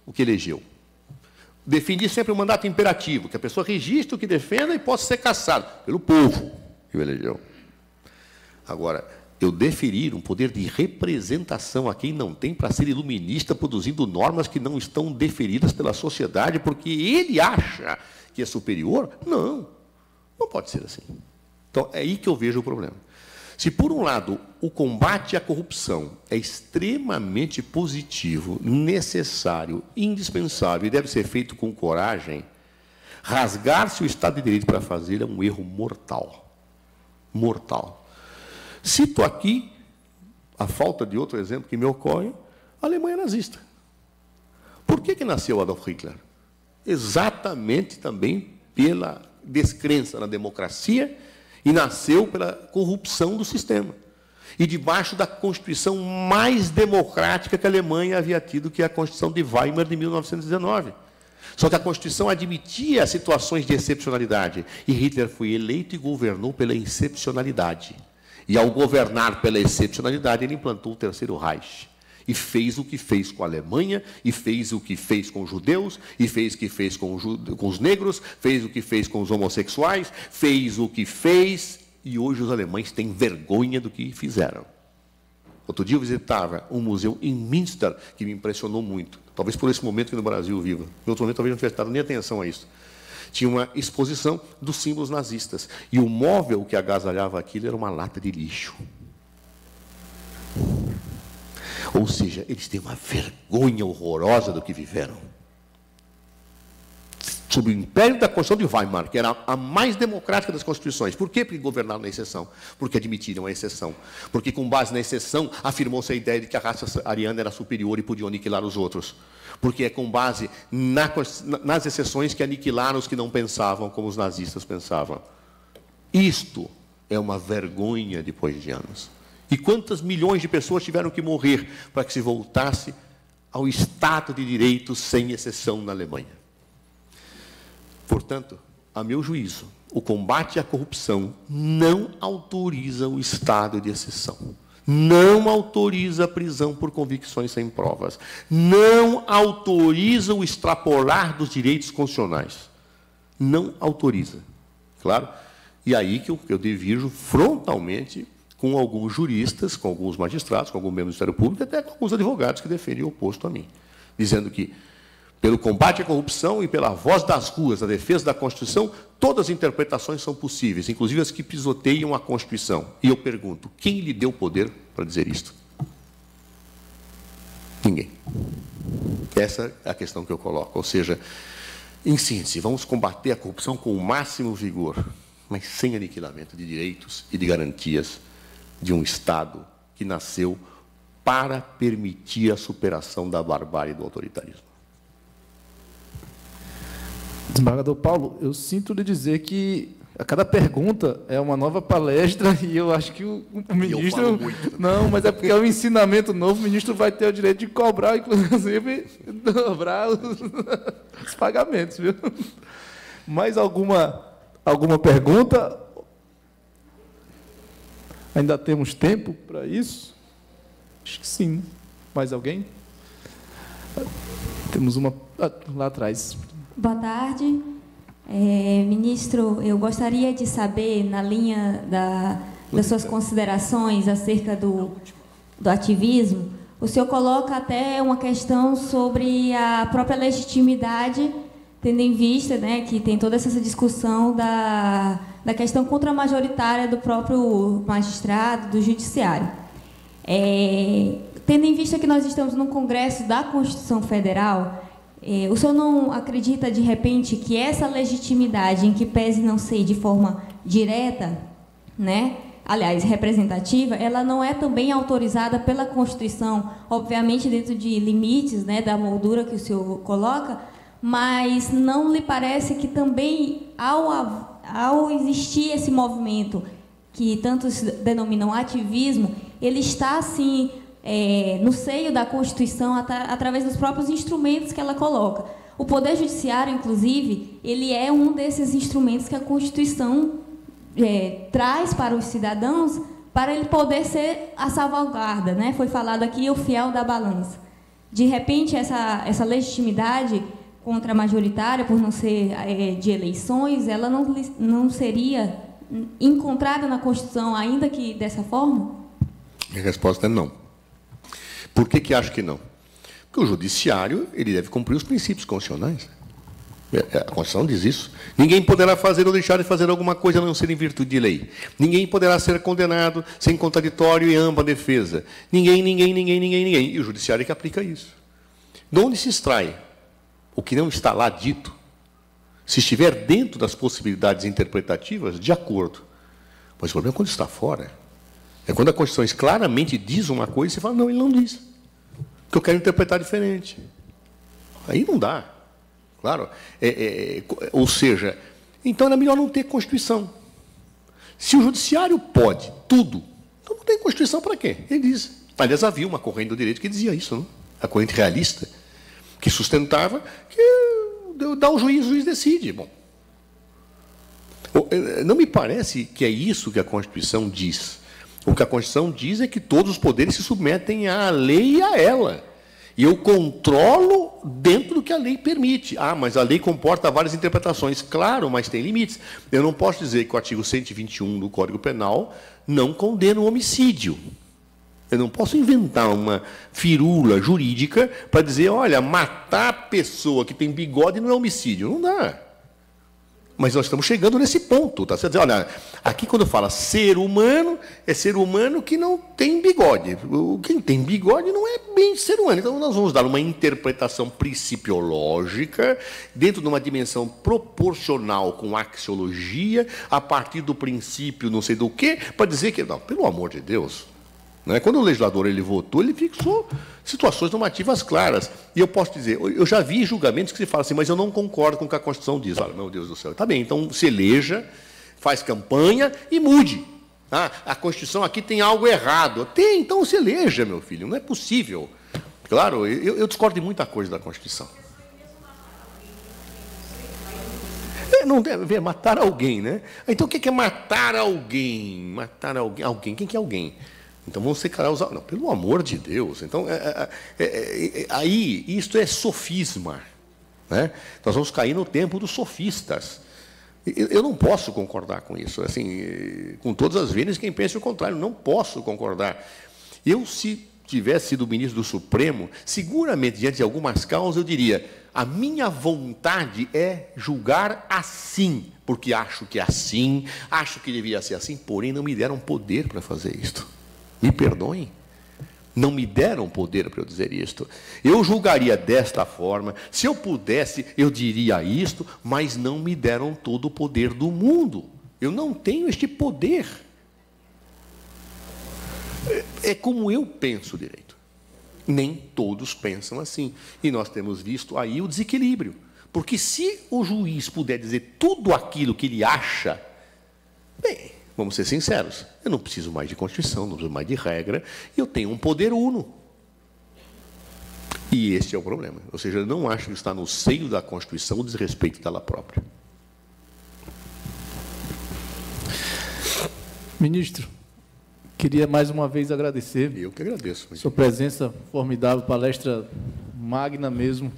[SPEAKER 1] o que elegeu. Defendi sempre o mandato imperativo, que a pessoa registre o que defenda e possa ser cassado pelo povo que o elegeu. Agora, eu deferir um poder de representação a quem não tem para ser iluminista, produzindo normas que não estão deferidas pela sociedade, porque ele acha que é superior? Não, não pode ser assim. Então, é aí que eu vejo o problema. Se, por um lado, o combate à corrupção é extremamente positivo, necessário, indispensável e deve ser feito com coragem, rasgar-se o Estado de Direito para fazer é um erro mortal. Mortal. Cito aqui, a falta de outro exemplo que me ocorre, a Alemanha nazista. Por que nasceu Adolf Hitler? Exatamente também pela descrença na democracia e nasceu pela corrupção do sistema. E debaixo da Constituição mais democrática que a Alemanha havia tido, que é a Constituição de Weimar de 1919. Só que a Constituição admitia situações de excepcionalidade. E Hitler foi eleito e governou pela excepcionalidade. E, ao governar pela excepcionalidade, ele implantou o Terceiro Reich. E fez o que fez com a Alemanha, e fez o que fez com os judeus, e fez o que fez com os negros, fez o que fez com os homossexuais, fez o que fez, e hoje os alemães têm vergonha do que fizeram. Outro dia eu visitava um museu em Münster, que me impressionou muito, talvez por esse momento que no Brasil viva. Em outro momento, talvez não tivesse dado nem atenção a isso. Tinha uma exposição dos símbolos nazistas. E o móvel que agasalhava aquilo era uma lata de lixo. Ou seja, eles têm uma vergonha horrorosa do que viveram. Sob o império da Constituição de Weimar, que era a mais democrática das constituições. Por quê? Porque governaram na exceção. Porque admitiram a exceção. Porque, com base na exceção, afirmou-se a ideia de que a raça ariana era superior e podia aniquilar os outros. Porque é com base nas exceções que aniquilaram os que não pensavam como os nazistas pensavam. Isto é uma vergonha depois de anos. E quantas milhões de pessoas tiveram que morrer para que se voltasse ao Estado de Direito sem exceção na Alemanha? Portanto, a meu juízo, o combate à corrupção não autoriza o estado de exceção. Não autoriza a prisão por convicções sem provas. Não autoriza o extrapolar dos direitos constitucionais. Não autoriza. Claro? E aí que eu divirjo frontalmente com alguns juristas, com alguns magistrados, com alguns membros do Ministério Público, até com alguns advogados que defendem o oposto a mim, dizendo que, pelo combate à corrupção e pela voz das ruas, a defesa da Constituição, todas as interpretações são possíveis, inclusive as que pisoteiam a Constituição. E eu pergunto, quem lhe deu poder para dizer isto? Ninguém. Essa é a questão que eu coloco. Ou seja, em síntese, vamos combater a corrupção com o máximo vigor, mas sem aniquilamento de direitos e de garantias de um Estado que nasceu para permitir a superação da barbárie e do autoritarismo.
[SPEAKER 2] Desembargador Paulo, eu sinto lhe dizer que a cada pergunta é uma nova palestra e eu acho que o ministro... Não, mas é porque é um ensinamento novo, o ministro vai ter o direito de cobrar, inclusive, dobrar os pagamentos, viu? Mais alguma pergunta? Ainda temos tempo para isso? Acho que sim. Mais alguém? Temos uma lá atrás.
[SPEAKER 5] Boa tarde. Ministro, eu gostaria de saber, na linha das suas considerações acerca do ativismo, o senhor coloca até uma questão sobre a própria legitimidade, tendo em vista, né, que tem toda essa discussão da questão contramajoritária do próprio magistrado, do judiciário. Tendo em vista que nós estamos no Congresso da Constituição Federal, o senhor não acredita, de repente, que essa legitimidade, em que pese não ser de forma direta, né, aliás, representativa, ela não é também autorizada pela Constituição, obviamente dentro de limites, né, da moldura que o senhor coloca, mas não lhe parece que também, ao existir esse movimento, que tantos denominam ativismo, ele está, assim, no seio da Constituição, através dos próprios instrumentos que ela coloca. O Poder Judiciário, inclusive, ele é um desses instrumentos que a Constituição traz para os cidadãos, para ele poder ser a salvaguarda, né? Foi falado aqui o fiel da balança. De repente, essa legitimidade contra-majoritária, por não ser de eleições, ela não seria encontrada na Constituição, ainda que dessa forma?
[SPEAKER 1] A resposta é não. Por que acho que não? Porque o judiciário ele deve cumprir os princípios constitucionais. A Constituição diz isso. Ninguém poderá fazer ou deixar de fazer alguma coisa a não ser em virtude de lei. Ninguém poderá ser condenado sem contraditório e ampla defesa. Ninguém. E o judiciário é que aplica isso. De onde se extrai o que não está lá dito? Se estiver dentro das possibilidades interpretativas, de acordo. Mas o problema é quando está fora. É quando a Constituição claramente diz uma coisa e você fala, não, ele não diz. Porque eu quero interpretar diferente. Aí não dá. Claro. Ou seja, então era melhor não ter Constituição. Se o Judiciário pode tudo, então não tem Constituição para quê? Ele diz. Aliás, havia uma corrente do direito que dizia isso, não? A corrente realista, que sustentava que dá o juiz decide. Bom, não me parece que é isso que a Constituição diz. O que a Constituição diz é que todos os poderes se submetem à lei e a ela. E eu controlo dentro do que a lei permite. Ah, mas a lei comporta várias interpretações. Claro, mas tem limites. Eu não posso dizer que o artigo 121 do Código Penal não condena o homicídio. Eu não posso inventar uma firula jurídica para dizer, olha, matar a pessoa que tem bigode não é homicídio. Não dá. Mas nós estamos chegando nesse ponto. Tá? Você diz, olha, aqui quando fala ser humano, é ser humano que não tem bigode. Quem tem bigode não é bem ser humano. Então, nós vamos dar uma interpretação principiológica, dentro de uma dimensão proporcional com axiologia, a partir do princípio não sei do quê, para dizer que, não, pelo amor de Deus... Quando o legislador ele votou, ele fixou situações normativas claras. E eu posso dizer, eu já vi julgamentos que se fala assim, mas eu não concordo com o que a Constituição diz. Olha, meu Deus do céu, está bem, então se eleja, faz campanha e mude. A Constituição aqui tem algo errado. Tem, então se eleja, meu filho, não é possível. Claro, eu discordo de muita coisa da Constituição. Não deve matar alguém, né? Então o que é matar alguém? Matar alguém? Quem que é alguém? Então vamos separar os... Não, pelo amor de Deus. Então, aí, isto é sofisma. Né? Nós vamos cair no tempo dos sofistas. Eu não posso concordar com isso. Assim, com todas as vezes, quem pensa o contrário, não posso concordar. Eu, se tivesse sido ministro do Supremo, seguramente, diante de algumas causas, eu diria, a minha vontade é julgar assim, porque acho que é assim, acho que deveria ser assim, porém não me deram poder para fazer isto. Me perdoem, não me deram poder para eu dizer isto. Eu julgaria desta forma, se eu pudesse, eu diria isto, mas não me deram todo o poder do mundo. Eu não tenho este poder. É como eu penso direito. Nem todos pensam assim. E nós temos visto aí o desequilíbrio. Porque se o juiz puder dizer tudo aquilo que ele acha, bem... Vamos ser sinceros, eu não preciso mais de Constituição, não preciso mais de regra, e eu tenho um poder uno. E este é o problema. Ou seja, eu não acho que está no seio da Constituição o desrespeito dela própria.
[SPEAKER 2] Ministro, queria mais uma vez agradecer.
[SPEAKER 1] Eu que agradeço.
[SPEAKER 2] Sua presença formidável, palestra magna mesmo.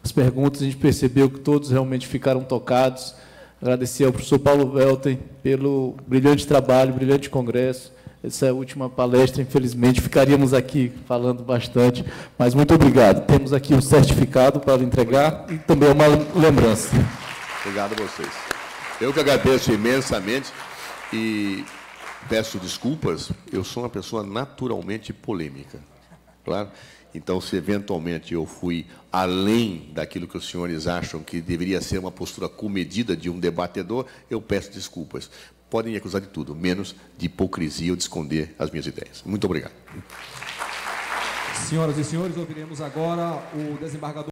[SPEAKER 2] As perguntas, a gente percebeu que todos realmente ficaram tocados. Agradecer ao professor Paulo Welten pelo brilhante trabalho, brilhante congresso. Essa é a última palestra, infelizmente, ficaríamos aqui falando bastante, mas muito obrigado. Temos aqui um certificado para entregar e também uma lembrança.
[SPEAKER 1] Obrigado a vocês. Eu que agradeço imensamente e peço desculpas, eu sou uma pessoa naturalmente polêmica, claro? Então, se eventualmente eu fui além daquilo que os senhores acham que deveria ser uma postura comedida de um debatedor, eu peço desculpas. Podem me acusar de tudo, menos de hipocrisia ou de esconder as minhas ideias. Muito obrigado.
[SPEAKER 6] Senhoras e senhores, ouviremos agora o desembargador...